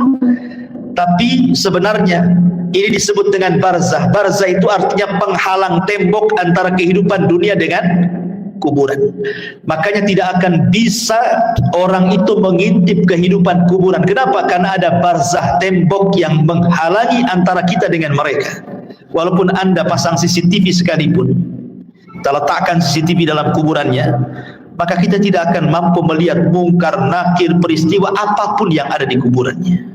Tapi sebenarnya ini disebut dengan barzah. Barzah itu artinya penghalang tembok antara kehidupan dunia dengan kuburan. Makanya tidak akan bisa orang itu mengintip kehidupan kuburan. Kenapa? Karena ada barzah, tembok yang menghalangi antara kita dengan mereka. Walaupun Anda pasang CCTV sekalipun, kita letakkan CCTV dalam kuburannya, maka kita tidak akan mampu melihat mungkar, nakir, peristiwa apapun yang ada di kuburannya.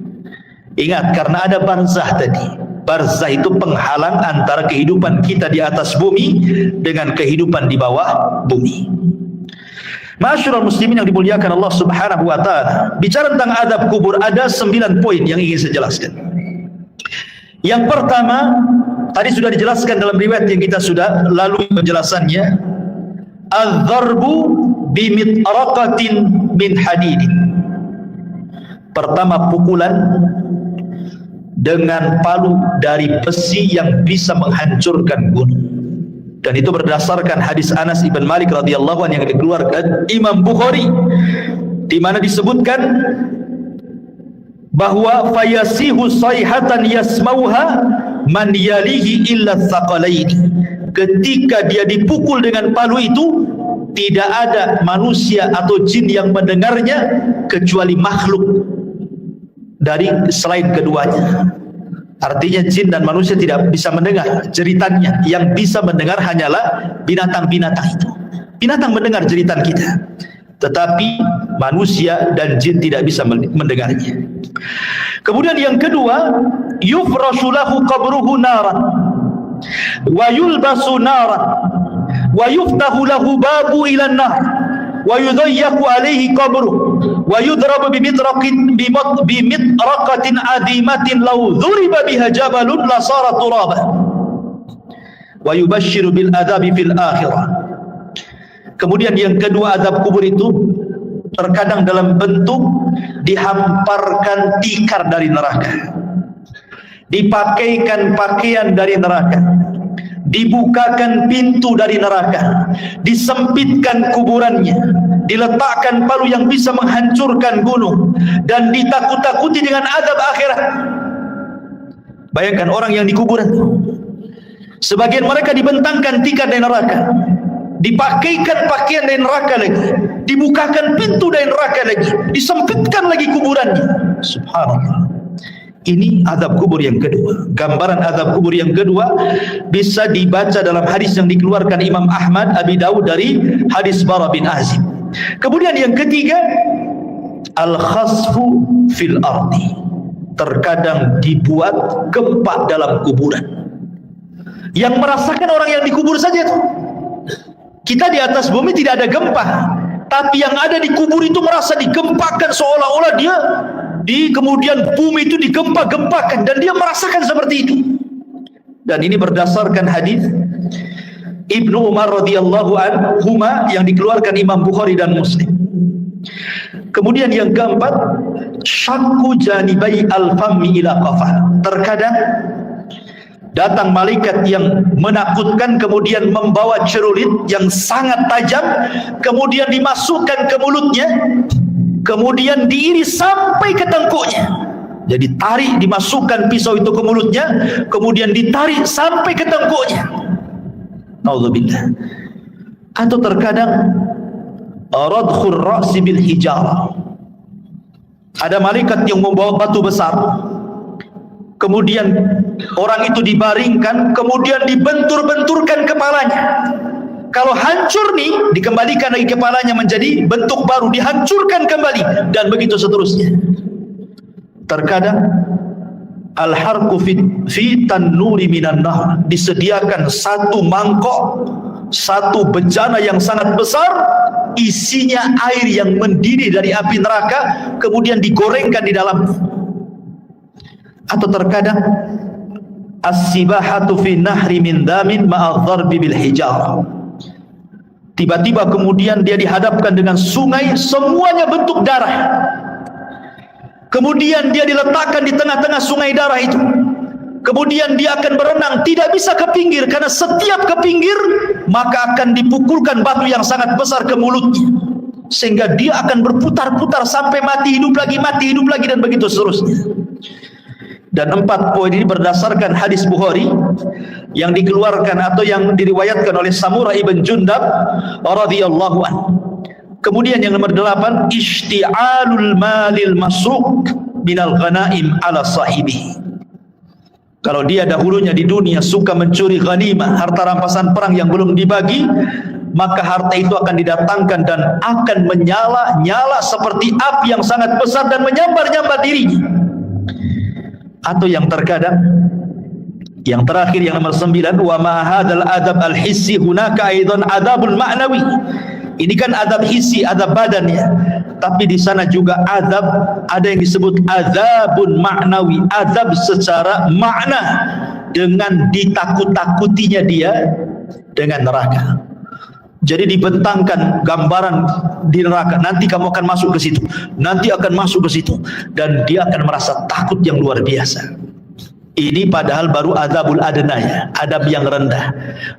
Ingat, karena ada barzah tadi. Barzah itu penghalang antara kehidupan kita di atas bumi dengan kehidupan di bawah bumi. Ma'asyiral muslimin yang dimuliakan Allah Subhanahu wa taala, bicara tentang adab kubur ada 9 poin yang ingin saya jelaskan. Yang pertama, tadi sudah dijelaskan dalam riwayat yang kita sudah lalui penjelasannya. Az-zarbu bimitraqatin min hadidin. Pertama, pukulan dengan palu dari besi yang bisa menghancurkan gunung. Dan itu berdasarkan hadis Anas ibn Malik radhiyallahu anhu yang dikeluarkan Imam Bukhari, di mana disebutkan bahwa fayasihu sayhatan yasmauha man yalihi illa tsaqalaini. Ketika dia dipukul dengan palu itu, tidak ada manusia atau jin yang mendengarnya kecuali makhluk dari selain keduanya. Artinya jin dan manusia tidak bisa mendengar jeritannya. Yang bisa mendengar hanyalah binatang-binatang itu. Binatang mendengar jeritan kita, tetapi manusia dan jin tidak bisa mendengarnya. Kemudian yang kedua, yufrashu lahu qabruhu naran wa yulbasu naran wa yuftahu lahu babu ila an-nar wa yudayyaku alaihi qabruhu wa yudrabu bimitraqatin adimatin law dhuriba biha jabalun la sara turaba wa yubashshiru bil adabi fil akhirah. Kemudian yang kedua, azab kubur itu terkadang dalam bentuk dihamparkan tikar dari neraka, dipakaikan pakaian dari neraka, dibukakan pintu dari neraka, disempitkan kuburannya, diletakkan palu yang bisa menghancurkan gunung, dan ditakut-takuti dengan azab akhirat. Bayangkan orang yang di kuburan, sebagian mereka dibentangkan tikar dari neraka, dipakaikan pakaian dari neraka lagi, dibukakan pintu dari neraka lagi, disempitkan lagi kuburannya. Subhanallah. Ini azab kubur yang kedua. Gambaran azab kubur yang kedua bisa dibaca dalam hadis yang dikeluarkan Imam Ahmad, Abi Dawud dari hadis Bara bin Azib. Kemudian yang ketiga, al-khasfu fil ardi. Terkadang dibuat gempa dalam kuburan. Yang merasakan orang yang dikubur saja tuh. Kita di atas bumi tidak ada gempa, tapi yang ada di kubur itu merasa digempakan, seolah-olah dia kemudian bumi itu digempa-gempakan, dan dia merasakan seperti itu. Dan ini berdasarkan hadis Ibnu Umar radhiyallahu anhuma yang dikeluarkan Imam Bukhari dan Muslim. Kemudian yang keempat, syakku janibai al-fammi ila qafah. Terkadang datang malaikat yang menakutkan, kemudian membawa cerulit yang sangat tajam, kemudian dimasukkan ke mulutnya, kemudian diiris sampai ke tengkuknya. Jadi tarik, dimasukkan pisau itu ke mulutnya, kemudian ditarik sampai ke tengkuknya. Naudzubillah. Atau terkadang radkhur ra'si bil hijarah. Ada malaikat yang membawa batu besar, kemudian orang itu dibaringkan, kemudian dibentur-benturkan kepalanya. Kalau hancur nih, dikembalikan lagi kepalanya menjadi bentuk baru, dihancurkan kembali, dan begitu seterusnya. Terkadang al-harqu fi tannuri minan nar, disediakan satu mangkok, satu bejana yang sangat besar, isinya air yang mendidih dari api neraka, kemudian digorengkan di dalamnya. Atau terkadang as-sibahatu fi nahri min damin ma'a dharbi bil hijarah. Tiba-tiba kemudian dia dihadapkan dengan sungai, semuanya bentuk darah. Kemudian dia diletakkan di tengah-tengah sungai darah itu. Kemudian dia akan berenang, tidak bisa ke pinggir, karena setiap ke pinggir maka akan dipukulkan batu yang sangat besar ke mulutnya, sehingga dia akan berputar-putar sampai mati hidup lagi, dan begitu seterusnya. Dan 4 poin ini berdasarkan hadis Bukhari yang dikeluarkan atau yang diriwayatkan oleh Samurah ibn Jundab radhiyallahu anhu. Kemudian yang nomor 8, ishti'alul malil masruq minal ghanaim ala sahibi. Kalau dia dahulunya di dunia suka mencuri ghanimah, harta rampasan perang yang belum dibagi, maka harta itu akan didatangkan dan akan menyala-nyala seperti api yang sangat besar dan menyambar-nyambar dirinya. Atau yang terkadang, yang terakhir yang nomor 9, wa ma hadzal adab al-hissi hunaka aidan adabul ma'nawi. Ini kan adab hissi, adab badannya, tapi di sana juga adab, ada yang disebut adabun ma'nawi, adab secara makna, dengan ditakut-takutinya dia dengan neraka. Jadi dibentangkan gambaran di neraka, nanti kamu akan masuk ke situ, nanti akan masuk ke situ, dan dia akan merasa takut yang luar biasa. Ini padahal baru adabul adnaya, adab yang rendah.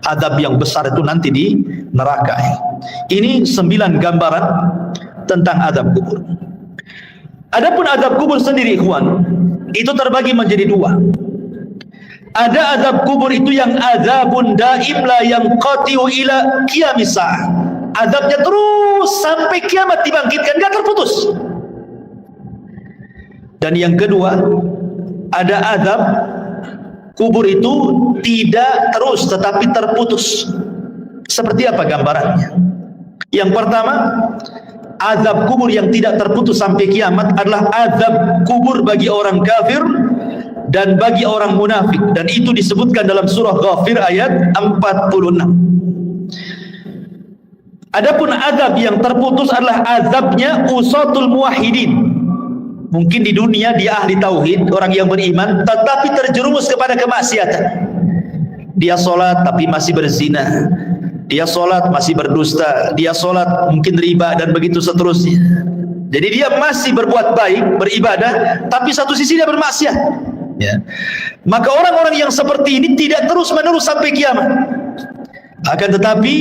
Adab yang besar itu nanti di neraka. Ini 9 gambaran tentang adab kubur. Adapun adab kubur sendiri, ikhwan, itu terbagi menjadi 2. Ada adab kubur itu yang adabun daim la yanqati'u ila qiyamis sa'ah. Adabnya terus sampai kiamat dibangkitkan, enggak terputus. Dan yang kedua, ada adab kubur itu tidak terus tetapi terputus. Seperti apa gambarannya? Yang pertama, azab kubur yang tidak terputus sampai kiamat adalah azab kubur bagi orang kafir dan bagi orang munafik, dan itu disebutkan dalam surah Ghafir ayat 46. Adapun azab yang terputus adalah azabnya usatul muwahhidin. Mungkin di dunia dia ahli tauhid, orang yang beriman, tetapi terjerumus kepada kemaksiatan. Dia sholat tapi masih berzina, dia sholat masih berdusta, dia sholat mungkin riba, dan begitu seterusnya. Jadi dia masih berbuat baik, beribadah, tapi satu sisi dia bermaksiat. Ya. Maka orang-orang yang seperti ini tidak terus-menerus sampai kiamat. Akan tetapi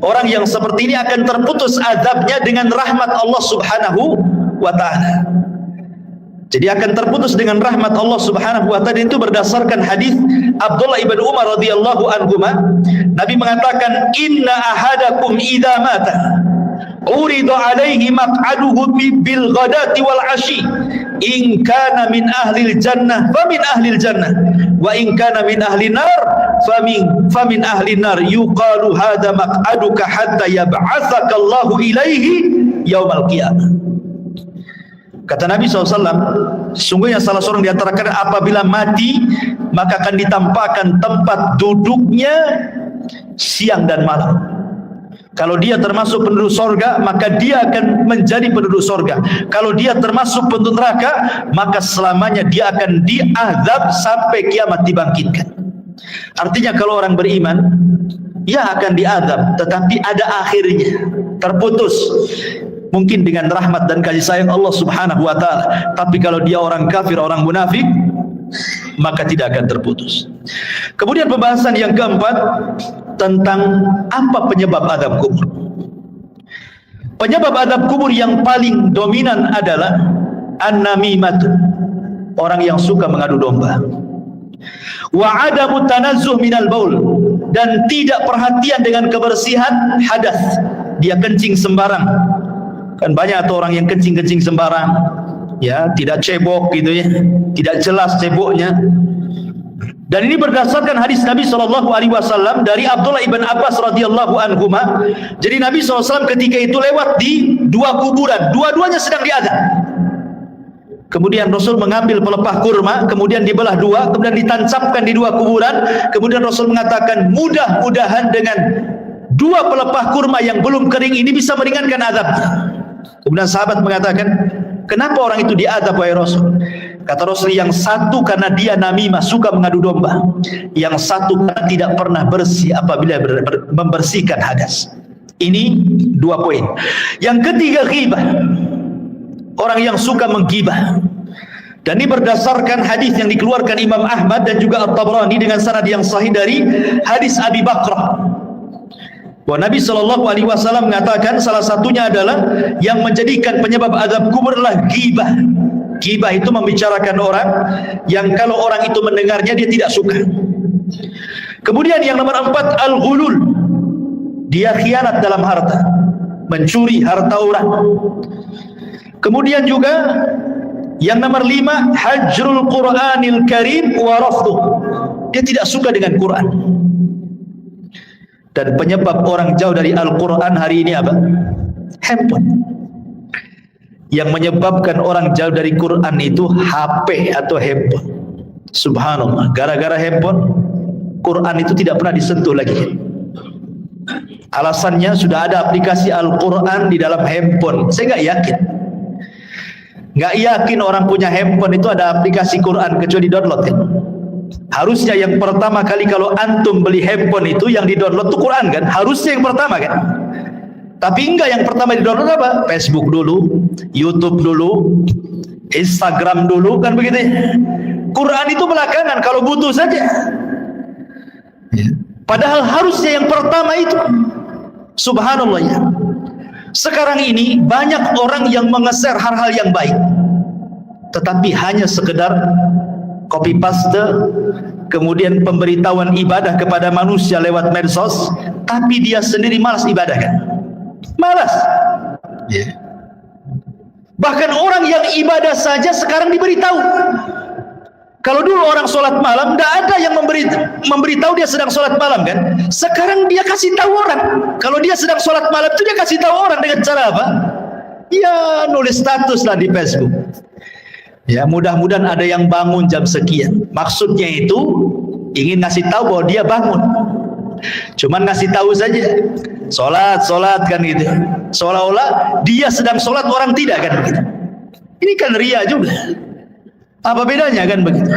orang yang seperti ini akan terputus azabnya dengan rahmat Allah Subhanahu wa ta'ala. Jadi akan terputus dengan rahmat Allah Subhanahu wa ta'ala. Itu berdasarkan hadis Abdullah ibn Umar radhiyallahu anhuma. Nabi mengatakan, inna ahadakum idza mata urida alaihi maq'aduhu bil ghadati wal ashi, in kana min ahlil jannah fa min ahlil jannah, wa in kana min ahlin nar fa min ahlin nar, yuqalu hadza maq'aduka hatta yab'atsaka Allahu ilaihi yaumal qiyamah. Kata Nabi SAW, sesungguhnya salah seorang di antara kalian apabila mati, maka akan ditampakkan tempat duduknya siang dan malam. Kalau dia termasuk penduduk sorga, maka dia akan menjadi penduduk sorga. Kalau dia termasuk penduduk neraka, maka selamanya dia akan diazab sampai kiamat dibangkitkan. Artinya kalau orang beriman, ya akan diazab, tetapi ada akhirnya, terputus. Mungkin dengan rahmat dan kasih sayang Allah Subhanahu wa ta'ala. Tapi kalau dia orang kafir, orang munafik, maka tidak akan terputus. Kemudian pembahasan yang keempat tentang apa penyebab azab kubur. Penyebab azab kubur yang paling dominan adalah an-namimatu, orang yang suka mengadu domba. Wa adamu tanazzuh minal baul, dan tidak perhatian dengan kebersihan hadas. Dia kencing sembarang. Kan banyak tuh orang yang kencing-kencing sembarang, ya, tidak cebok gitu ya, tidak jelas ceboknya. Dan ini berdasarkan hadis Nabi SAW dari Abdullah ibn Abbas radhiyallahu anhuma. Jadi Nabi SAW ketika itu lewat di 2 kuburan, dua-duanya sedang diazab. Kemudian Rasul mengambil pelepah kurma, kemudian dibelah 2, kemudian ditancapkan di 2 kuburan. Kemudian Rasul mengatakan, mudah-mudahan dengan 2 pelepah kurma yang belum kering ini bisa meringankan azabnya. Kemudian sahabat mengatakan, kenapa orang itu diazab wahai Rasul? Kata Rasul, yang satu karena dia namimah, suka mengadu domba. Yang satu karena tidak pernah bersih apabila membersihkan hadas. Ini 2 poin. Yang ketiga, ghibah. Orang yang suka menggibah. Dan ini berdasarkan hadis yang dikeluarkan Imam Ahmad dan juga At-Tabrani dengan sanad yang sahih dari hadis Abi Bakrah. Bahwa Nabi SAW mengatakan salah satunya adalah yang menjadikan penyebab azab kubur adalah ghibah. Ghibah itu membicarakan orang yang kalau orang itu mendengarnya dia tidak suka. Kemudian yang nomor 4, al-ghulul. Dia khianat dalam harta, mencuri harta orang. Kemudian juga yang nomor 5, hajrul Qur'anil Karim wa rafduh. Dia tidak suka dengan Quran. Dan penyebab orang jauh dari Al-Quran hari ini apa? Handphone. Yang menyebabkan orang jauh dari Quran itu HP atau handphone. Subhanallah, gara-gara handphone Quran itu tidak pernah disentuh lagi. Alasannya sudah ada aplikasi Al-Quran di dalam handphone. Saya nggak yakin. Nggak yakin orang punya handphone itu ada aplikasi Quran kecuali download kan? Harusnya yang pertama kali kalau antum beli handphone itu yang di-download itu Quran kan? Harusnya yang pertama kan? Tapi enggak, yang pertama di-download apa? Facebook dulu, YouTube dulu, Instagram dulu, kan begitu ya? Quran itu belakangan kalau butuh saja. Padahal harusnya yang pertama itu. Subhanallah ya. Sekarang ini banyak orang yang mengeser hal-hal yang baik, tetapi hanya sekedar copy paste, kemudian pemberitahuan ibadah kepada manusia lewat medsos, tapi dia sendiri malas ibadah kan? Malas. Bahkan orang yang ibadah saja sekarang diberitahu. Kalau dulu orang sholat malam, tidak ada yang memberitahu dia sedang sholat malam kan? Sekarang dia kasih tahu orang. Kalau dia sedang sholat malam itu dia kasih tahu orang dengan cara apa? Ya nulis status lah di Facebook. Ya mudah-mudahan ada yang bangun jam sekian. Maksudnya itu ingin ngasih tahu bahwa dia bangun. Cuman ngasih tahu saja. Sholat kan gitu. Seolah-olah dia sedang sholat, orang tidak kan begitu. Ini kan ria juga. Apa bedanya kan begitu?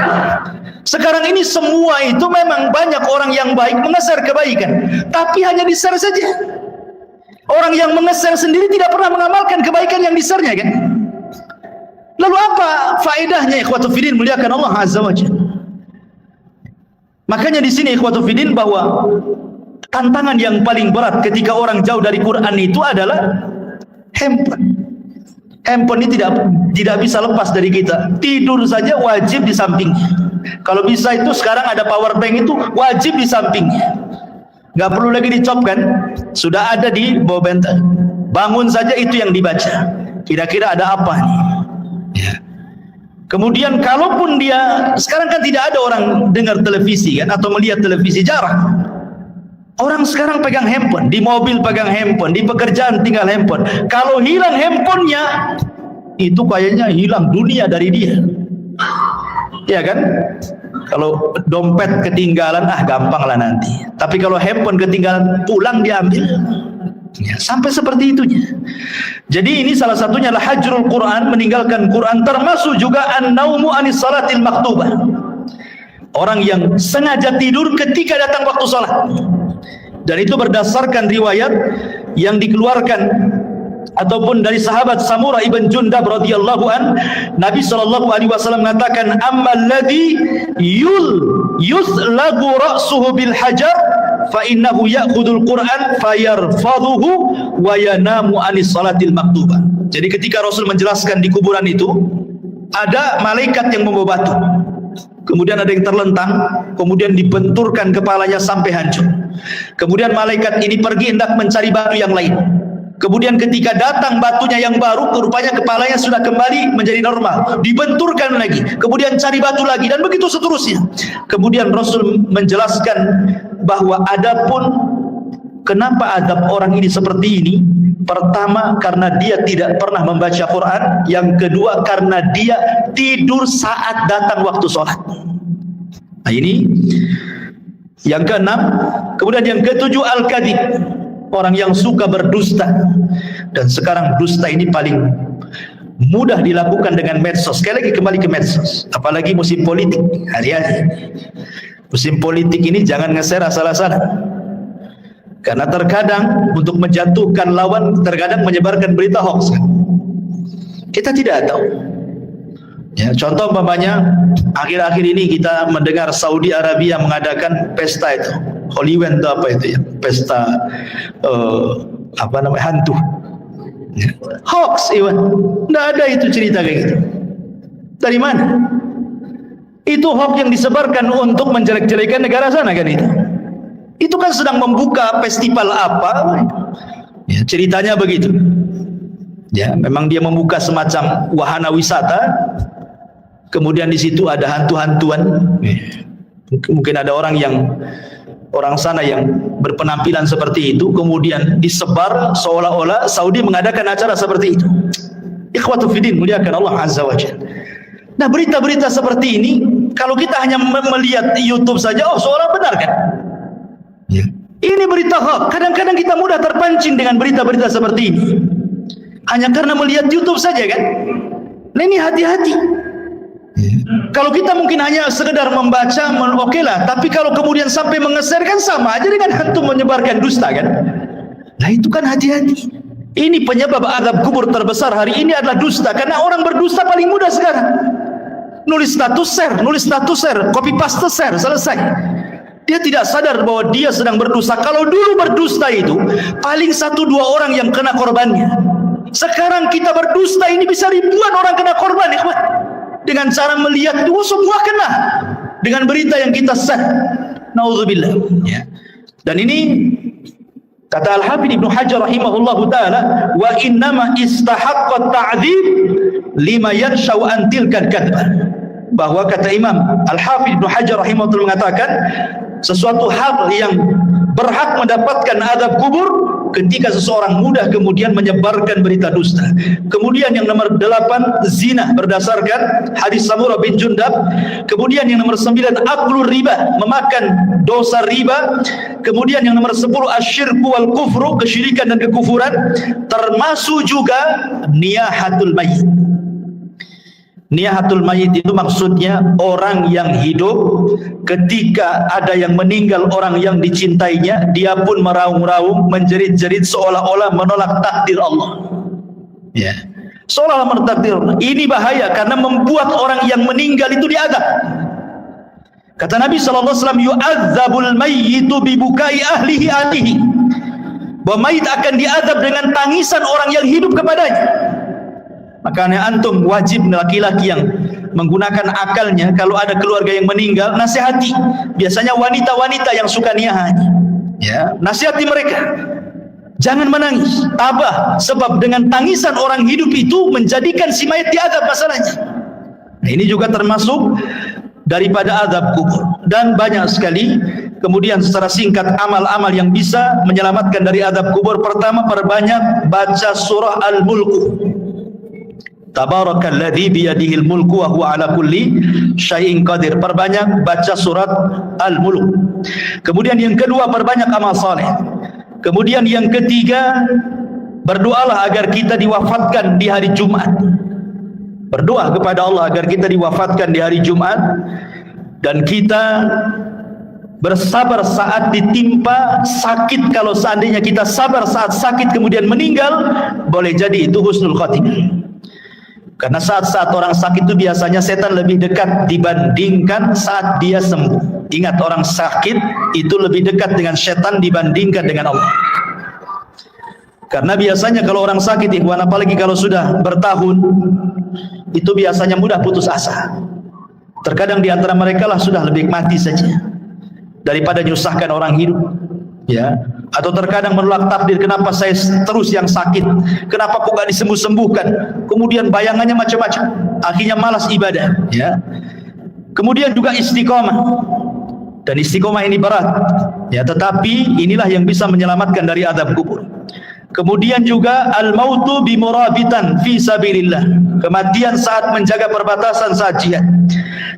Sekarang ini semua itu memang banyak orang yang baik mengeser kebaikan, tapi hanya di-share saja. Orang yang mengeser sendiri tidak pernah mengamalkan kebaikan yang di-share-nya kan? Lalu apa faedahnya ikhwatu fiddin muliakan Allah Azza wa Jalla? Makanya di sini ikhwatu fiddin bahwa tantangan yang paling berat ketika orang jauh dari Quran itu adalah handphone. Handphone ini tidak bisa lepas dari kita. Tidur saja wajib di sampingnya. Kalau bisa itu sekarang ada power bank itu wajib di sampingnya. Nggak perlu lagi dicopkan, sudah ada di bawah bantal. Bangun saja itu yang dibaca. Kira-kira ada apa nih? Ya. Kemudian kalaupun dia sekarang kan tidak ada orang dengar televisi kan atau melihat televisi, jarang. Orang sekarang pegang handphone, di mobil pegang handphone, di pekerjaan tinggal handphone. Kalau hilang handphonenya, itu kayaknya hilang dunia dari dia. Ya kan? Kalau dompet ketinggalan, gampang lah nanti. Tapi kalau handphone ketinggalan, pulang diambil. Ya, sampai seperti itunya. Jadi ini salah satunya adalah hajrul Quran, meninggalkan Quran, termasuk juga an-naumu anis salatil maktubah. Orang yang sengaja tidur ketika datang waktu salat. Dan itu berdasarkan riwayat yang dikeluarkan ataupun dari sahabat Samurah ibn Jundab radhiyallahu an, Nabi SAW mengatakan ammal ladzi yuslagu ra'suhu bil hajar fa innahu ya'khudul Qur'an fayarfadhuhu wa yanamu anis salatil maktubah. Jadi ketika Rasul menjelaskan di kuburan itu ada malaikat yang membawa batu. Kemudian ada yang terlentang, kemudian dibenturkan kepalanya sampai hancur. Kemudian malaikat ini pergi hendak mencari batu yang lain. Kemudian ketika datang batunya yang baru, rupanya kepalanya sudah kembali menjadi normal. Dibenturkan lagi, kemudian cari batu lagi, dan begitu seterusnya. Kemudian Rasul menjelaskan bahwa adapun kenapa adab orang ini seperti ini, pertama karena dia tidak pernah membaca Quran, yang kedua karena dia tidur saat datang waktu sholat. Nah ini yang keenam. Kemudian yang ketujuh al-kadhib, orang yang suka berdusta. Dan sekarang dusta ini paling mudah dilakukan dengan medsos. Sekali lagi kembali ke medsos, apalagi musim politik hari-hari. Musim politik ini jangan nge-share asal-asalan. Karena terkadang untuk menjatuhkan lawan, terkadang menyebarkan berita hoax. Kita tidak tahu. Ya, contoh umpamanya akhir-akhir ini kita mendengar Saudi Arabia mengadakan pesta itu, Holyland itu apa itu ya, pesta hantu. Ya. Hoax, Iwan. Tidak ada itu cerita kayak gitu. Dari mana? Itu hoax yang disebarkan untuk menjelek-jelekan negara sana kan itu. Itu kan sedang membuka festival apa? Ya, ceritanya begitu. Ya, memang dia membuka semacam wahana wisata. Kemudian di situ ada hantu-hantuan. Mungkin ada orang sana yang berpenampilan seperti itu, kemudian disebar seolah-olah Saudi mengadakan acara seperti itu. Ikhwatu fiddin, muliakan Allah Azza wa Jalla. Nah, berita-berita seperti ini kalau kita hanya melihat YouTube saja, seolah benar kan? Ya. Ini berita hoax. Kadang-kadang kita mudah terpancing dengan berita-berita seperti ini. Hanya karena melihat YouTube saja kan? Nah, ini hati-hati. Kalau kita mungkin hanya sekedar membaca, oke lah. Tapi kalau kemudian sampai mengeser kan sama aja dengan hantu menyebarkan dusta kan? Nah, itu kan hati-hati. Ini penyebab azab kubur terbesar hari ini adalah dusta. Karena orang berdusta paling mudah sekarang. Nulis status share, copy paste share, selesai. Dia tidak sadar bahwa dia sedang berdusta. Kalau dulu berdusta itu paling 1-2 orang yang kena korbannya. Sekarang kita berdusta ini bisa ribuan orang kena korban, ikhwan. Dengan cara melihat itu semua kena dengan berita yang kita share. Nauzubillah. Ya. Dan ini kata Al-Hafidz Ibnu Hajar rahimahullahu taala, wa innama istahaqqa ta'dzib lima yanshau an tilka kadbah. Bahwa kata Imam Al-Hafidz Ibnu Hajar rahimahullah mengatakan sesuatu hal yang berhak mendapatkan azab kubur ketika seseorang mudah kemudian menyebarkan berita dusta. Kemudian yang nomor 8 zina berdasarkan hadis Samurah bin Jundab. Kemudian yang nomor 9 aklur riba, memakan dosa riba. Kemudian yang nomor 10 asyirku wal kufru, kesyirikan dan kekufuran, termasuk juga niyahatul mayit. Niyahatul mayit itu maksudnya orang yang hidup ketika ada yang meninggal, orang yang dicintainya, dia pun meraung-raung, menjerit-jerit seolah-olah menolak takdir Allah. Ya, seolah-olah menolak takdir Allah. Ini bahaya karena membuat orang yang meninggal itu diazab. Kata Nabi SAW, yu'adzabul mayyitu bibukai ahlihi ahlihi. Bahwa mayit akan diazab dengan tangisan orang yang hidup kepadanya. Makanya antum wajib, laki-laki yang menggunakan akalnya, kalau ada keluarga yang meninggal, nasihati. Biasanya wanita-wanita yang suka niyahan, ya, nasihati mereka. Jangan menangis, tabah, sebab dengan tangisan orang hidup itu menjadikan si mayat diazab masalahnya. Nah, ini juga termasuk daripada azab kubur. Dan banyak sekali. Kemudian secara singkat amal-amal yang bisa menyelamatkan dari azab kubur. Pertama, perbanyak baca surah Al-Mulk. Tabarakalladzi biyadihil mulku wa huwa ala kulli syai'in qadir. Perbanyak baca surat Al-Mulk. Kemudian yang kedua, perbanyak amal saleh. Kemudian yang ketiga, berdoalah agar kita diwafatkan di hari Jumat. Berdoa kepada Allah agar kita diwafatkan di hari Jumat, dan kita bersabar saat ditimpa sakit. Kalau seandainya kita sabar saat sakit kemudian meninggal, boleh jadi itu husnul khotimah. Karena saat-saat orang sakit itu biasanya setan lebih dekat dibandingkan saat dia sembuh. Ingat, orang sakit itu lebih dekat dengan setan dibandingkan dengan Allah. Karena biasanya kalau orang sakit, ikhwan, apalagi kalau sudah bertahun, itu biasanya mudah putus asa. Terkadang di antara mereka lah sudah lebih mati saja daripada nyusahkan orang hidup. Ya, atau terkadang menolak takdir, kenapa saya terus yang sakit, kenapa kok gak disembuh-sembuhkan, kemudian bayangannya macam-macam, akhirnya malas ibadah. Ya, kemudian juga istiqomah, dan istiqomah ini berat, ya, tetapi inilah yang bisa menyelamatkan dari azab kubur. Kemudian juga al-mautu bimurabitan fi sabilillah, kematian saat menjaga perbatasan saat jihad.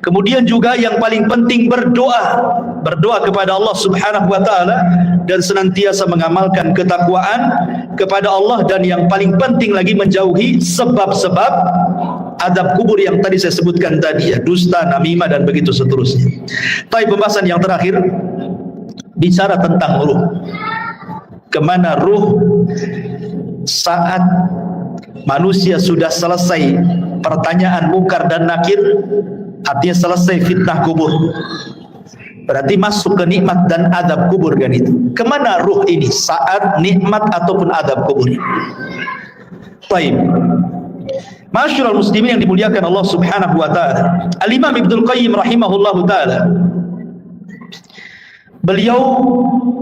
Kemudian juga yang paling penting berdoa kepada Allah Subhanahu wa taala dan senantiasa mengamalkan ketakwaan kepada Allah, dan yang paling penting lagi menjauhi sebab-sebab azab kubur yang tadi saya sebutkan tadi, ya, dusta, namimah dan begitu seterusnya. Tapi pembahasan yang terakhir bicara tentang ruh. Kemana ruh saat manusia sudah selesai pertanyaan mungkar dan nakir, artinya selesai fitnah kubur. Berarti masuk ke nikmat dan adab kubur kan itu. Kemana ruh ini saat nikmat ataupun adab kubur? Baik. Masyarul muslimin yang dimuliakan Allah Subhanahu wa taala. Al-Imam Ibnu Qayyim rahimahullahu taala, beliau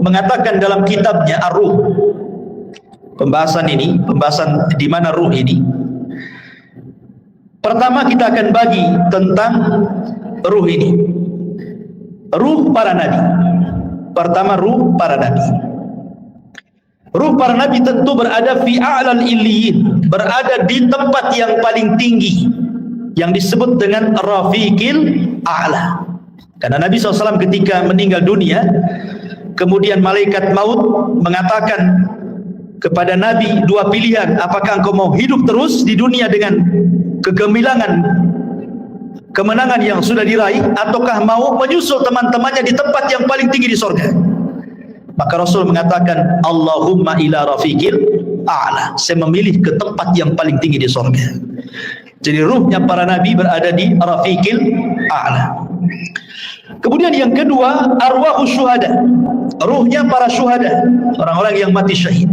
mengatakan dalam kitabnya Ar-Ruh, pembahasan di mana ruh ini. Pertama kita akan bagi tentang ruh ini. Ruh para nabi. Pertama ruh para nabi. Ruh para nabi tentu berada fi a'lal illiyin, berada di tempat yang paling tinggi yang disebut dengan rafiqil a'la. Karena Nabi SAW ketika meninggal dunia, kemudian malaikat maut mengatakan kepada Nabi dua pilihan, apakah engkau mau hidup terus di dunia dengan kegemilangan kemenangan yang sudah diraih, ataukah mau menyusul teman-temannya di tempat yang paling tinggi di surga? Maka Rasul mengatakan, Allahumma ila rafiqil a'la, saya memilih ke tempat yang paling tinggi di surga. Jadi ruhnya para nabi berada di rafiqil a'la. Kemudian yang kedua, arwahus syuhada, ruhnya para syuhada, orang-orang yang mati syahid.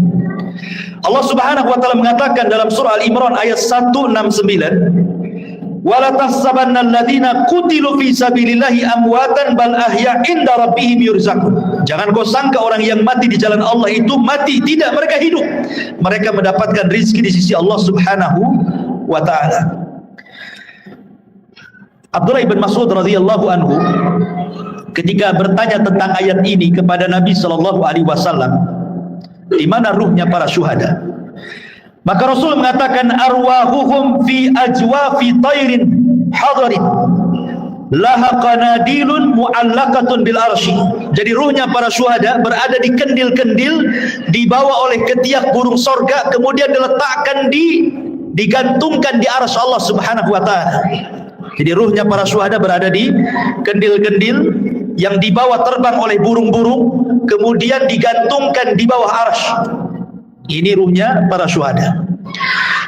Allah Subhanahu wa taala mengatakan dalam surah Al-Imran ayat 169, wala tahsabanna alladziina qutilu fi sabilillahi amwatan bal ahya inda rabbihim yurzaqun. Jangan kau sangka orang yang mati di jalan Allah itu mati, tidak, mereka hidup. Mereka mendapatkan rezeki di sisi Allah Subhanahu wa taala. Abdullah bin Mas'ud radhiyallahu anhu ketika bertanya tentang ayat ini kepada Nabi sallallahu alaihi wasallam, di mana ruhnya para syuhada? Maka Rasul mengatakan, arwahuhum fi ajwafi tayrin hadarin laha qanadilun mu'allaqatun bil arsy. Jadi ruhnya para syuhada berada di kendil-kendil, dibawa oleh ketiak burung sorga, kemudian diletakkan digantungkan di arsy Allah Subhanahu wa taala. Jadi ruhnya para syuhada berada di kendil-kendil yang dibawa terbang oleh burung-burung, kemudian digantungkan di bawah arsy. Ini ruhnya para syuhada.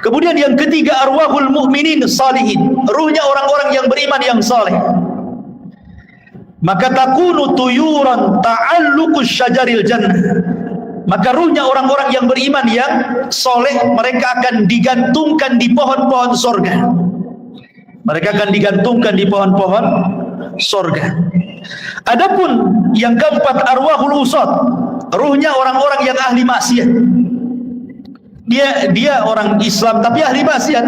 Kemudian yang ketiga, arwahul mu'minin salihin, ruhnya orang-orang yang beriman yang saleh. Maka takunu tuyuran ta'alluqus syajaril jannah. Maka ruhnya orang-orang yang beriman yang saleh, mereka akan digantungkan di pohon-pohon surga. Mereka akan digantungkan di pohon-pohon surga. Adapun yang keempat, arwahul usad, ruhnya orang-orang yang ahli maksiat. Dia orang Islam tapi ahli maksiat,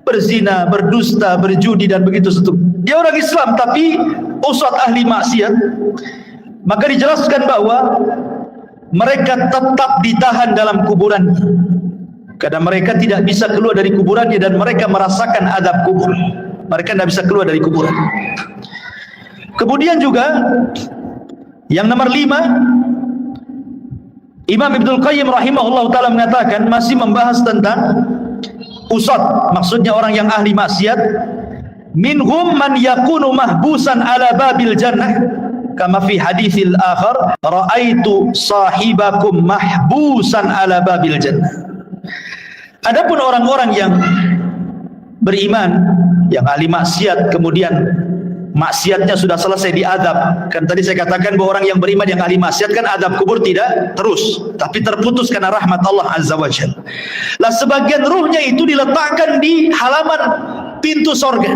berzina, berdusta, berjudi dan begitu seterusnya. Dia orang Islam tapi usad ahli maksiat. Maka dijelaskan bahwa mereka tetap ditahan dalam kuburan, karena mereka tidak bisa keluar dari kuburannya dan mereka merasakan adab kubur. Mereka tidak bisa keluar dari kuburan. Kemudian juga yang nomor 5, Imam Ibnu Qayyim rahimahullah ta'ala mengatakan, masih membahas tentang usad, maksudnya orang yang ahli maksiat. Minhum man yakunu mahbusan ala babil jannah kama fi haditsil akhar, ra'aitu sahibakum mahbusan ala babil jannah. Adapun orang-orang yang beriman, yang ahli maksiat, kemudian maksiatnya sudah selesai diadab. Kan tadi saya katakan bahwa orang yang beriman yang ahli maksiat kan adab kubur tidak terus, tapi terputus karena rahmat Allah Azza wa Jalla. Lah sebagian ruhnya itu diletakkan di halaman pintu sorga.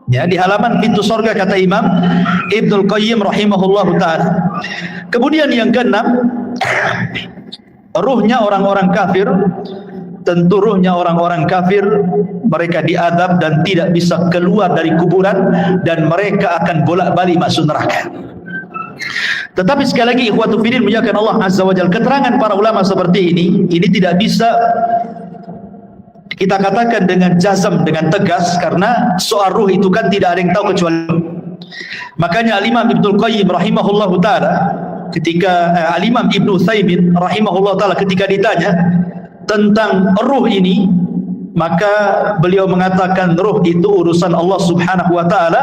Ya, di halaman pintu sorga kata Imam Ibnu Qayyim rahimahullahu taala. Kemudian yang keenam, ruhnya orang-orang kafir. Tentu ruhnya orang-orang kafir, mereka diadab dan tidak bisa keluar dari kuburan, dan mereka akan bolak-balik masuk neraka. Tetapi sekali lagi ikhwatu fillah muliakan Allah Azza wa Jalla, keterangan para ulama seperti ini tidak bisa kita katakan dengan jazam, dengan tegas, karena soal ruh itu kan tidak ada yang tahu kecuali. Makanya Al-Imam Ibnu Qayyim rahimahullahu taala ketika Al-Imam Ibnu Utsaimin rahimahullahu taala ketika ditanya tentang ruh ini, maka beliau mengatakan ruh itu urusan Allah Subhanahu wa taala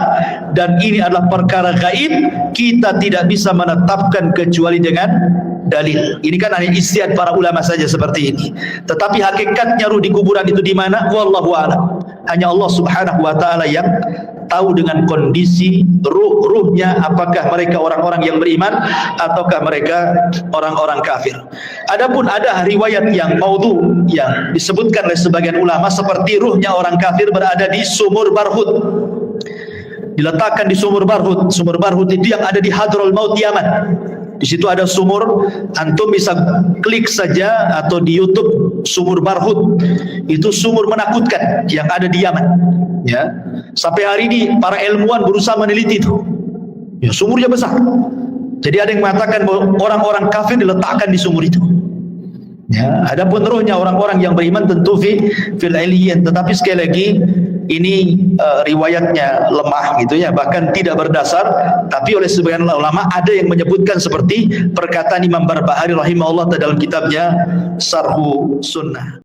dan ini adalah perkara gaib, kita tidak bisa menetapkan kecuali dengan dalil. Ini kan hanya ijtihad para ulama saja seperti ini. Tetapi hakikatnya ruh di kuburan itu di mana? Wallahu a'lam. Hanya Allah Subhanahu wa taala yang tahu dengan kondisi ruhnya, apakah mereka orang-orang yang beriman ataukah mereka orang-orang kafir. Adapun ada riwayat yang maudhu yang disebutkan oleh sebagian ulama seperti ruhnya orang kafir berada di sumur Barhut, diletakkan di sumur Barhut. Sumur Barhut itu yang ada di Hadrul Maut Yaman. Di situ ada sumur, antum bisa klik saja atau di YouTube sumur Barhut. Itu sumur menakutkan yang ada di Yaman. Ya, sampai hari ini para ilmuwan berusaha meneliti itu. Ya, sumurnya besar. Jadi ada yang mengatakan bahwa orang-orang kafir diletakkan di sumur itu. Ya, adapun ruhnya orang-orang yang beriman tentu fil iliyyin, tetapi sekali lagi ini riwayatnya lemah gitu ya, bahkan tidak berdasar. Tapi oleh sebagian ulama ada yang menyebutkan seperti perkataan Imam Barbahari rahimahullah dalam kitabnya Syarhu Sunnah.